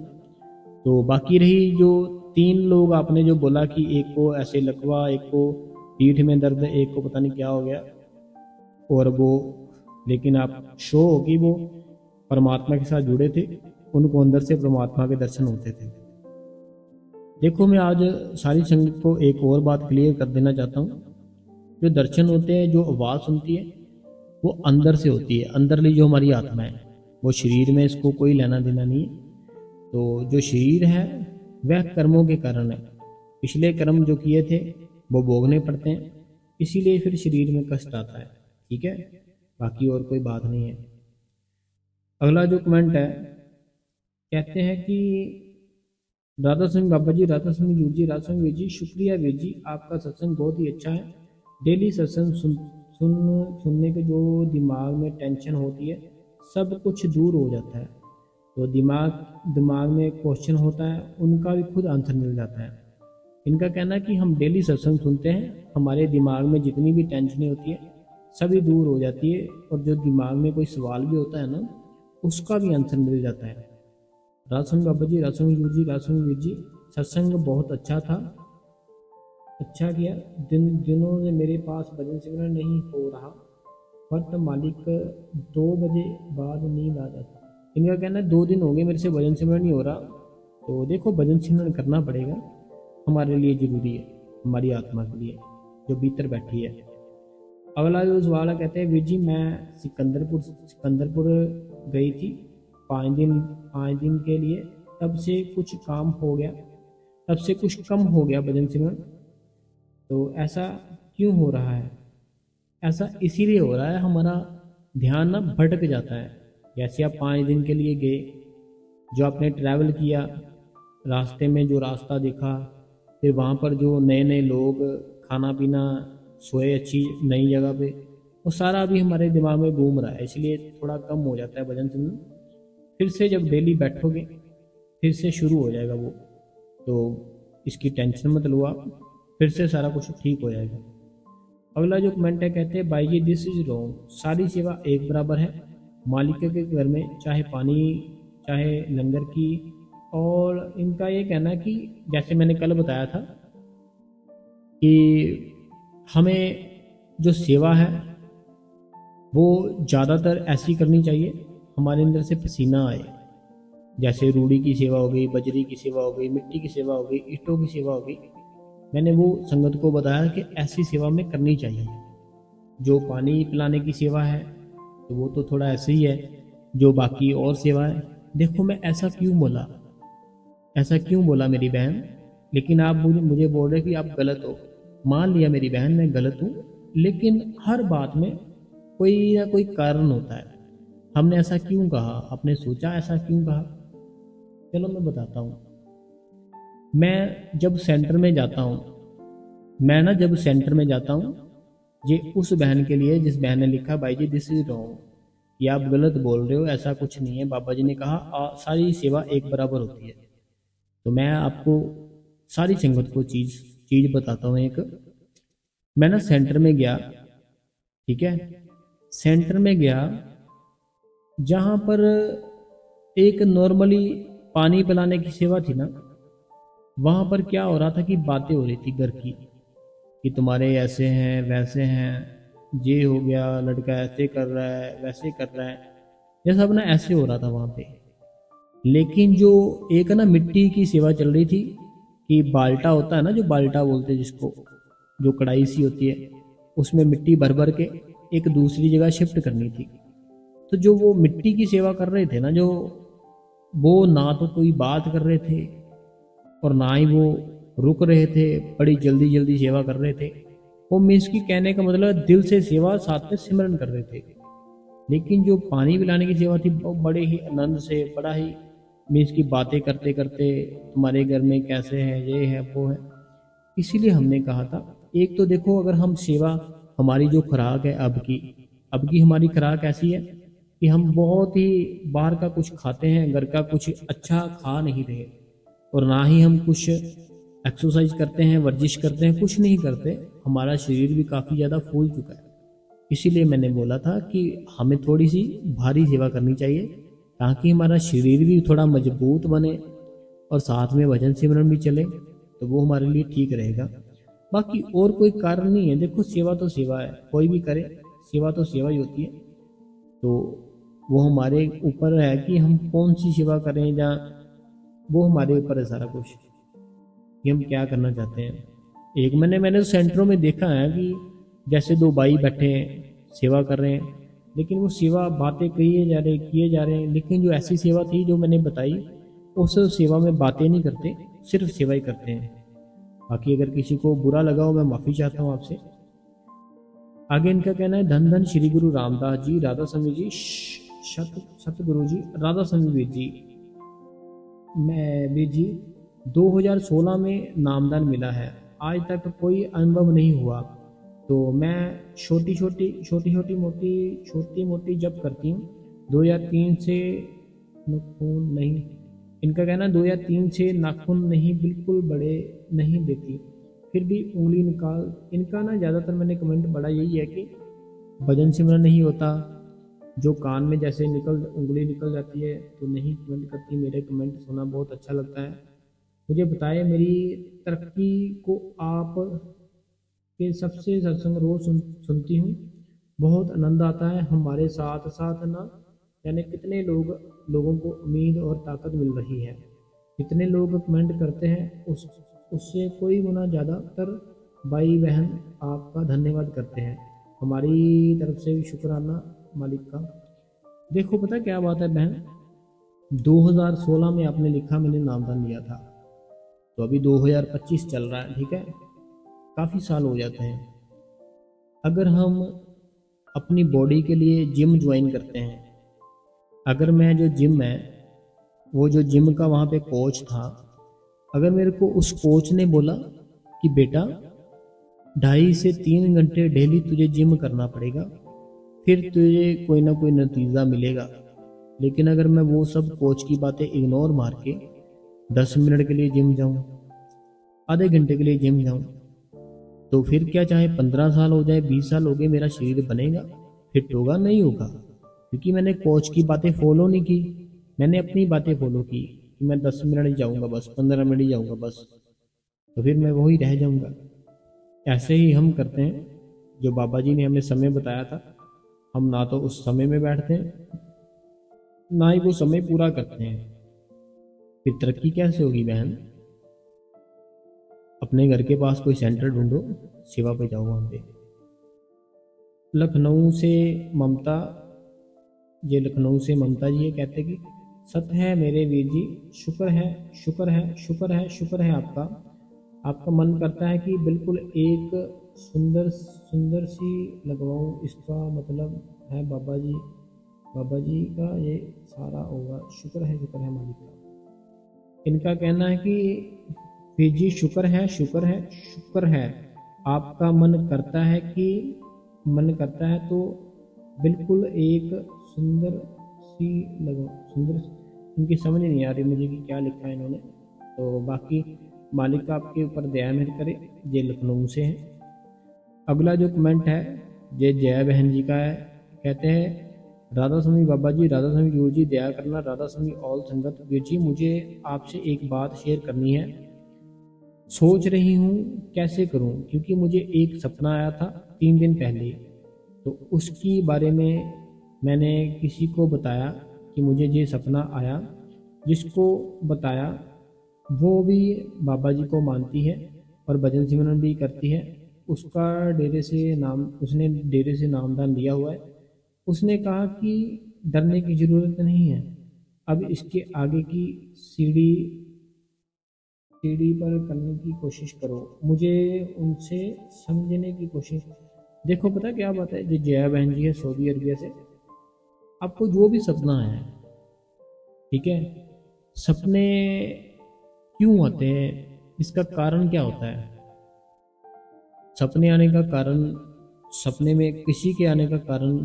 तो बाकी रही जो 3 लोग आपने जो बोला कि एक को ऐसे लकवा, एक को पीठ में दर्द, एक को पता नहीं क्या हो गया, और वो लेकिन आप शो हो कि वो परमात्मा के साथ जुड़े थे, उनको अंदर से परमात्मा के दर्शन होते थे। देखो मैं आज सारी संगत को एक और बात क्लियर कर देना चाहता हूँ, जो दर्शन होते हैं, जो आवाज़ सुनती है वो अंदर से होती है, अंदरली जो हमारी आत्मा है, वो शरीर में इसको कोई लेना देना नहीं है। तो जो शरीर है वह कर्मों के कारण है, पिछले कर्म जो किए थे वो भोगने पड़ते हैं, इसीलिए फिर शरीर में कष्ट आता है। ठीक है, बाकी और कोई बात नहीं है। अगला जो कमेंट है, कहते हैं कि राधा सिंह बाबा जी, राधा सिंह वीर जी, राधा सिंह वीर जी, शुक्रिया वीर जी, आपका सत्संग बहुत ही अच्छा है। डेली सत्संग सुनने के जो दिमाग में टेंशन होती है सब कुछ दूर हो जाता है। तो दिमाग में क्वेश्चन होता है, उनका भी खुद आंसर मिल जाता है। इनका कहना है कि हम डेली सत्संग सुनते हैं, हमारे दिमाग में जितनी भी टेंशनें होती है सभी दूर हो जाती है, और जो दिमाग में कोई सवाल भी होता है ना उसका भी आंसर मिल जाता है। राजसंग बाबा जी, राजसंग वीर जी, राजसंग वीर जी, सत्संग बहुत अच्छा था, अच्छा किया। दिनों से मेरे पास भजन सिमरन नहीं हो रहा, बट मालिक 2 बजे बाद नींद आ जाती। इनका कहना है 2 दिन हो गए मेरे से भजन सिमरन नहीं हो रहा। तो देखो भजन सिमरन करना पड़ेगा, हमारे लिए ज़रूरी है, हमारी आत्मा के लिए जो भीतर बैठी है। अगला जो सवाल है, कहते हैं वीर जी मैं सिकंदरपुर गई थी 5 दिन के लिए, तब से कुछ काम हो गया, तब से कुछ कम हो गया भजन सिमरन, तो ऐसा क्यों हो रहा है? ऐसा इसीलिए हो रहा है, हमारा ध्यान ना भटक जाता है। जैसे आप 5 दिन के लिए गए, जो आपने ट्रैवल किया, रास्ते में जो रास्ता देखा, फिर वहाँ पर जो नए नए लोग, खाना पीना, सोए अच्छी नई जगह पे, वो सारा अभी हमारे दिमाग में घूम रहा है, इसलिए थोड़ा कम हो जाता है भजन सिमरन। फिर से जब डेली बैठोगे फिर से शुरू हो जाएगा वो, तो इसकी टेंशन मत लो आप, फिर से सारा कुछ ठीक हो जाएगा। अगला जो कमेंट है, कहते हैं भाई जी दिस इज रॉन्ग, सारी सेवा एक बराबर है, मालिक के घर में चाहे पानी चाहे लंगर की। और इनका ये कहना है कि जैसे मैंने कल बताया था कि हमें जो सेवा है वो ज़्यादातर ऐसी करनी चाहिए हमारे अंदर से पसीना आए। जैसे रूढ़ी की सेवा हो गई, बजरी की सेवा हो गई, मिट्टी की सेवा हो गई, ईंटों की सेवा हो गई। मैंने वो संगत को बताया कि ऐसी सेवा में करनी चाहिए। जो पानी पिलाने की सेवा है तो वो तो थोड़ा ऐसे ही है, जो बाकी और सेवा है। देखो मैं ऐसा क्यों बोला मेरी बहन, लेकिन आप मुझे बोल रहे कि आप गलत हो। मान लिया मेरी बहन मैं गलत हूँ, लेकिन हर बात में कोई ना कोई कारण होता है। हमने ऐसा क्यों कहा, आपने सोचा ऐसा क्यों कहा? चलो मैं बताता हूँ। मैं जब सेंटर में जाता हूँ, ये उस बहन के लिए जिस बहन ने लिखा भाई जी दिस इज रॉन्ग, ये आप गलत बोल रहे हो, ऐसा कुछ नहीं है। बाबा जी ने कहा सारी सेवा एक बराबर होती है। तो मैं आपको सारी संगत को चीज चीज बताता हूँ। एक मैं ना सेंटर में गया, ठीक है, सेंटर में गया जहाँ पर एक नॉर्मली पानी पिलाने की सेवा थी ना, वहाँ पर क्या हो रहा था कि बातें हो रही थी घर की, कि तुम्हारे ऐसे हैं वैसे हैं, ये हो गया, लड़का ऐसे कर रहा है वैसे कर रहा है, ये सब ना ऐसे हो रहा था वहाँ पे। लेकिन जो एक ना मिट्टी की सेवा चल रही थी, कि बाल्टा होता है ना, जो बाल्टा बोलते हैं जिसको, जो कढ़ाई सी होती है, उसमें मिट्टी भर भर के एक दूसरी जगह शिफ्ट करनी थी। तो जो वो मिट्टी की सेवा कर रहे थे ना, जो वो ना तो कोई बात कर रहे थे और ना ही वो रुक रहे थे, बड़ी जल्दी जल्दी सेवा कर रहे थे। वो मीन्स की कहने का मतलब दिल से सेवा, साथ में सिमरन कर रहे थे। लेकिन जो पानी पिलाने की सेवा थी वो बड़े ही आनंद से, बड़ा ही मीन्स की बातें करते करते, तुम्हारे घर में कैसे है, ये है वो है। इसीलिए हमने कहा था, एक तो देखो अगर हम सेवा, हमारी जो खुराक है अब की हमारी खुराक ऐसी है कि हम बहुत ही बाहर का कुछ खाते हैं, घर का कुछ अच्छा खा नहीं रहे, और ना ही हम कुछ एक्सरसाइज करते हैं, वर्जिश करते हैं, कुछ नहीं करते। हमारा शरीर भी काफ़ी ज़्यादा फूल चुका है। इसीलिए मैंने बोला था कि हमें थोड़ी सी भारी सेवा करनी चाहिए, ताकि हमारा शरीर भी थोड़ा मजबूत बने और साथ में भजन सिमरन भी चले, तो वो हमारे लिए ठीक रहेगा। बाकी और कोई कारण नहीं है। देखो सेवा तो सेवा है, कोई भी करे सेवा तो सेवा ही होती है। तो वो हमारे ऊपर है कि हम कौन सी सेवा करें, या वो हमारे ऊपर है सारा कुछ, कि हम क्या करना चाहते हैं। एक मैंने तो सेंटरों में देखा है कि जैसे दो भाई बैठे हैं, सेवा कर रहे हैं, लेकिन वो सेवा बातें किए जा रहे हैं, लेकिन जो ऐसी सेवा थी जो मैंने बताई, उस सेवा में बातें नहीं करते, सिर्फ सेवा ही करते हैं। बाकी अगर किसी को बुरा लगा हो, मैं माफ़ी चाहता हूँ आपसे। आगे इनका कहना है, धन धन श्री गुरु रामदास जी, राधा स्वामी जी, सतगुरु जी, राधा स्वामी वीर जी। मैं वीर जी 2016 में नामदान मिला है, आज तक कोई अनुभव नहीं हुआ। तो मैं छोटी मोटी जब करती हूँ 2003 से, नाखून नहीं, इनका कहना 2003 से नाखून नहीं, बिल्कुल बड़े नहीं देती, फिर भी उंगली निकाल। इनका ना ज़्यादातर मैंने कमेंट पढ़ा यही है कि भजन सिमरन नहीं होता, जो कान में जैसे उंगली निकल जाती है तो नहीं कमेंट करती। मेरे कमेंट सुनना बहुत अच्छा लगता है। मुझे बताए मेरी तरक्की को, आप के सबसे सत्संग रोज सुनती हूँ, बहुत आनंद आता है। हमारे साथ साथ ना यानी कितने लोगों को उम्मीद और ताकत मिल रही है। कितने लोग कमेंट करते हैं, उससे कोई गुना ज़्यादातर भाई बहन आपका धन्यवाद करते हैं। हमारी तरफ से भी शुक्राना मालिक का। देखो पता क्या बात है बहन, 2016 में आपने लिखा मैंने नामदान लिया था, तो अभी 2025 चल रहा है, ठीक है, काफ़ी साल हो जाते हैं। अगर हम अपनी बॉडी के लिए जिम ज्वाइन करते हैं, अगर मैं जो जिम है, वो जो जिम का वहाँ पे कोच था, अगर मेरे को उस कोच ने बोला कि बेटा 2.5 से 3 घंटे डेली तुझे जिम करना पड़ेगा, फिर तुझे कोई ना कोई नतीजा मिलेगा। लेकिन अगर मैं वो सब कोच की बातें इग्नोर मार के 10 मिनट के लिए जिम जाऊं, आधे घंटे के लिए जिम जाऊं, तो फिर क्या, चाहे 15 साल हो जाए, 20 साल हो गए, मेरा शरीर बनेगा, फिट होगा? नहीं होगा, क्योंकि मैंने कोच की बातें फॉलो नहीं की। मैंने अपनी बातें फॉलो की कि मैं 10 मिनट ही जाऊंगा बस, 15 मिनट ही जाऊंगा बस, तो फिर मैं वही रह जाऊंगा। ऐसे ही हम करते हैं। जो बाबा जी ने हमें समय बताया था, हम ना तो उस समय में बैठते हैं, ना ही वो समय पूरा करते हैं। फिर तरक्की कैसे होगी बहन? अपने घर के पास कोई सेंटर ढूंढो, सेवा पे जाओ वहाँ पे। लखनऊ से ममता, ये लखनऊ से ममता जी ये कहते कि सत्य है मेरे वीर जी, शुक्र है शुक्र है शुक्र है शुक्र है आपका। आपका मन करता है कि बिल्कुल एक सुंदर सुंदर सी लगवाऊं, इसका मतलब है बाबा जी का ये सारा होगा। शुक्र है मालिक का। इनका कहना है कि वीर जी शुक्र है शुक्र है शुक्र है। आपका मन करता है तो बिल्कुल एक सुंदर सी लगो, सुंदर, इनकी समझ नहीं आ रही मुझे कि क्या लिखा है इन्होंने। तो बाकी मालिक आपके ऊपर दया मेहर करे। ये लखनऊ से हैं। अगला जो कमेंट है ये जया बहन जी का है। कहते हैं राधा स्वामी बाबा जी, राधा स्वामी गुरु जी, दया करना, राधा स्वामी ऑल संगत। वीर जी मुझे आपसे एक बात शेयर करनी है। सोच रही हूँ कैसे करूँ, क्योंकि मुझे एक सपना आया था 3 दिन पहले। तो उसकी बारे में मैंने किसी को बताया कि मुझे ये सपना आया। जिसको बताया वो भी बाबा जी को मानती है और भजन सिमरन भी करती है। उसका डेरे से नाम उसने डेरे से नामदान लिया हुआ है। उसने कहा कि डरने की ज़रूरत नहीं है, अब इसके आगे की सीढ़ी सीढ़ी पर करने की कोशिश करो। मुझे उनसे समझने की कोशिश। देखो पता क्या बात है, जो जया बहन जी है सऊदी अरबिया से, आपको जो भी सपना है, ठीक है, सपने क्यों आते हैं, इसका कारण क्या होता है। सपने आने का कारण, सपने में किसी के आने का कारण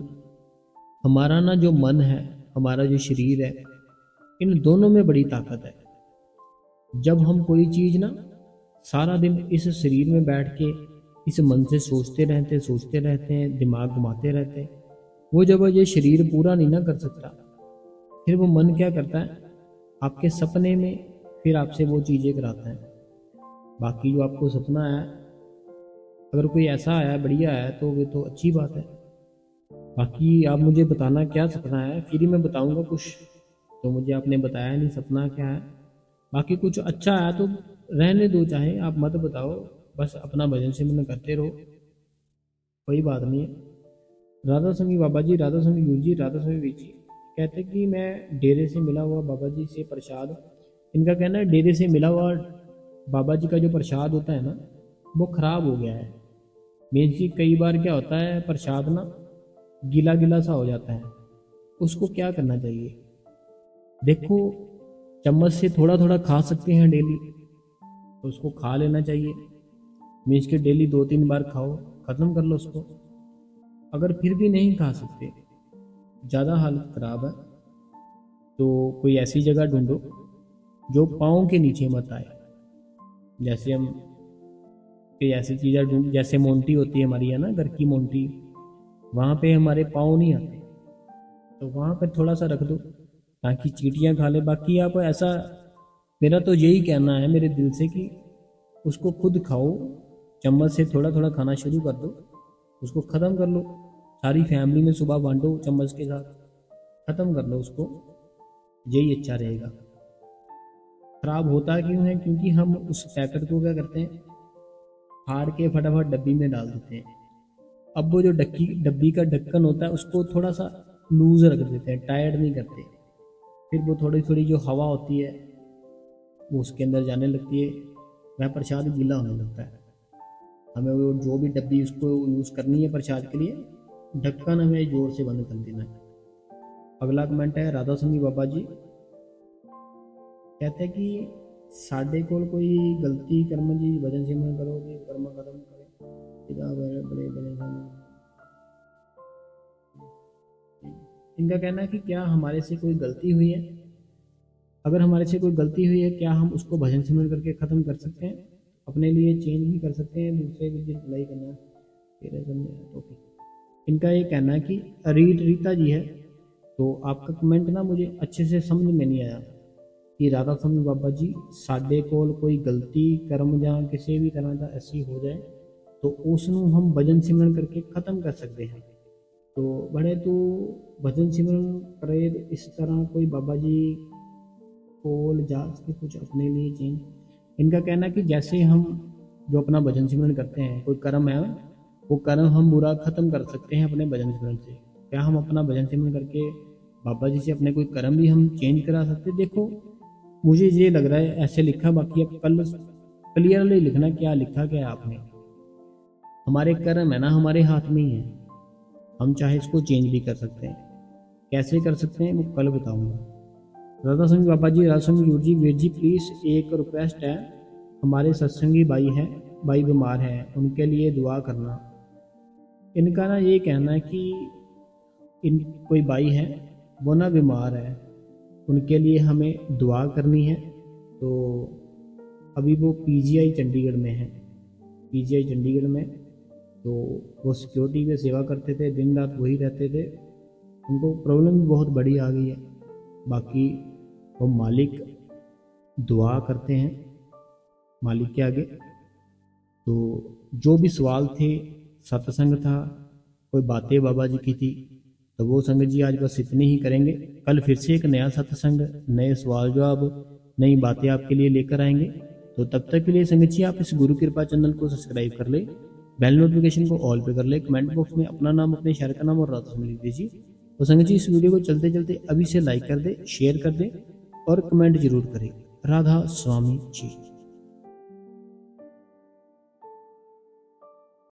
हमारा ना जो मन है, हमारा जो शरीर है, इन दोनों में बड़ी ताकत है। जब हम कोई चीज़ ना सारा दिन इस शरीर में बैठ के इस मन से सोचते रहते हैं, दिमाग घुमाते रहते हैं, वो जब ये शरीर पूरा नहीं ना कर सकता, फिर वो मन क्या करता है, आपके सपने में फिर आपसे वो चीज़ें कराता है। बाकी जो आपको सपना है, अगर कोई ऐसा आया बढ़िया है तो वो तो अच्छी बात है। बाकी आप मुझे बताना क्या सपना है, फिर ही मैं बताऊंगा कुछ। तो मुझे आपने बताया नहीं सपना क्या है। बाकी कुछ अच्छा है तो रहने दो, चाहे आप मत बताओ, बस अपना भजन सिमरन करते रहो, कोई बात नहीं है। राधा स्वामी बाबा जी, राधा स्वामी गुरु जी, राधा स्वामी वीर जी। कहते कि मैं डेरे से मिला हुआ बाबा जी से प्रसाद, इनका कहना है डेरे से मिला हुआ बाबा जी का जो प्रसाद होता है ना, वो खराब हो गया है। मीन्स जी कई बार क्या होता है, प्रसाद ना गीला गीला सा हो जाता है, उसको क्या करना चाहिए। देखो चम्मच से थोड़ा थोड़ा खा सकते हैं डेली, तो उसको खा लेना चाहिए। मीन्स के डेली 2-3 बार खाओ, ख़त्म कर लो उसको। अगर फिर भी नहीं खा सकते, ज़्यादा हालत ख़राब है, तो कोई ऐसी जगह ढूंढो जो पाँव के नीचे मत आए। जैसे हम कोई ऐसी चीज़ें ढूंढ, जैसे मोंटी होती है हमारी, है ना, घर की मोंटी, वहाँ पे हमारे पाँव नहीं आते, तो वहाँ पर थोड़ा सा रख दो ताकि चींटियाँ खा ले। बाकी आप ऐसा, मेरा तो यही कहना है मेरे दिल से कि उसको खुद खाओ, चम्मच से थोड़ा थोड़ा खाना शुरू कर दो, उसको ख़त्म कर लो, सारी फैमिली में सुबह बांटो चम्मच के साथ, ख़त्म कर लो उसको, यही अच्छा रहेगा। ख़राब होता क्यों है, क्योंकि हम उस पैकेट को क्या करते हैं, फाड़ के फटाफट डब्बी में डाल देते हैं। अब वो जो डब्बी का ढक्कन होता है उसको थोड़ा सा लूज रख देते हैं, टाइट नहीं करते, फिर वो थोड़ी थोड़ी जो हवा होती है वो उसके अंदर जाने लगती है, वह प्रसाद गीला होने लगता है। हमें वो जो भी डब्बी उसको यूज़ करनी है प्रसाद के लिए, ढक्कन हमें जोर से बंद कर देना है। अगला कमेंट है राधा स्वामी बाबा जी, कहते हैं कि साढ़े कोल कोई गलती कर्म जी भजन सिमरन करोगे कर्म खत्म करे, बड़े बड़े बड़े। इनका कहना है कि क्या हमारे से कोई गलती हुई है, अगर हमारे से कोई गलती हुई है क्या हम उसको भजन सिमरन करके ख़त्म कर सकते हैं, अपने लिए चेंज भी कर सकते हैं, दूसरे की भलाई करना तेरे करने तो फिर। इनका ये कहना है कि रीता जी है। तो आपका कमेंट ना मुझे अच्छे से समझ में नहीं आया कि राधा स्वामी बाबा जी साडे कोल कोई गलती कर्म ਜਾਂ ਕਿਸੇ भी तरह का ऐसी हो जाए तो उसनों हम भजन सिमरन करके ख़त्म कर सकते हैं। तो बड़े तो भजन सिमरन करे तो इस तरह कोई बाबा जी कोल जा के कुछ अपने लिए चेंज। इनका कहना कि जैसे हम जो अपना भजन सिमरन करते हैं, कोई कर्म है वो कर्म हम बुरा ख़त्म कर सकते हैं अपने भजन सिमरन से। क्या हम अपना भजन सिमरन करके बाबा जी से अपने कोई कर्म भी हम चेंज करा सकते। देखो मुझे ये लग रहा है ऐसे लिखा, बाकी अब कल क्लियरली लिखना क्या लिखा क्या है आपने। हमारे कर्म है ना हमारे हाथ में ही है, हम चाहे इसको चेंज भी कर सकते हैं। कैसे कर सकते हैं वो कल बताऊंगा। राधा स्वामी बाबा जी, राधा स्वामी गुरु जी, वीर जी प्लीज़ एक रिक्वेस्ट है, हमारे सत्संगी भाई बीमार है, उनके लिए दुआ करना। इनका ना ये कहना है कि इन कोई भाई है वो ना बीमार है, उनके लिए हमें दुआ करनी है। तो अभी वो पीजीआई चंडीगढ़ में है, पीजीआई चंडीगढ़ में। तो वो सिक्योरिटी की सेवा करते थे, दिन रात वही रहते थे। उनको प्रॉब्लम भी बहुत बड़ी आ गई है। बाकी वो मालिक दुआ करते हैं मालिक के आगे। तो जो भी सवाल थे, सत्संग था, कोई बातें बाबा जी की थी, तो वो संगत जी आज बस इतने ही करेंगे। कल फिर से एक नया सत्संग, नए सवाल जवाब, नई बातें आपके लिए लेकर आएंगे। तो तब तक के लिए संगत जी आप इस गुरु कृपा चैनल को सब्सक्राइब कर ले, बेल नोटिफिकेशन को ऑल पे कर ले, कमेंट बॉक्स में अपना नाम, अपने शहर का नाम और रात में लिख दीजिए। तो संगत जी इस वीडियो को चलते चलते अभी से लाइक कर दे, शेयर कर दे और कमेंट जरूर करें। राधा स्वामी जी।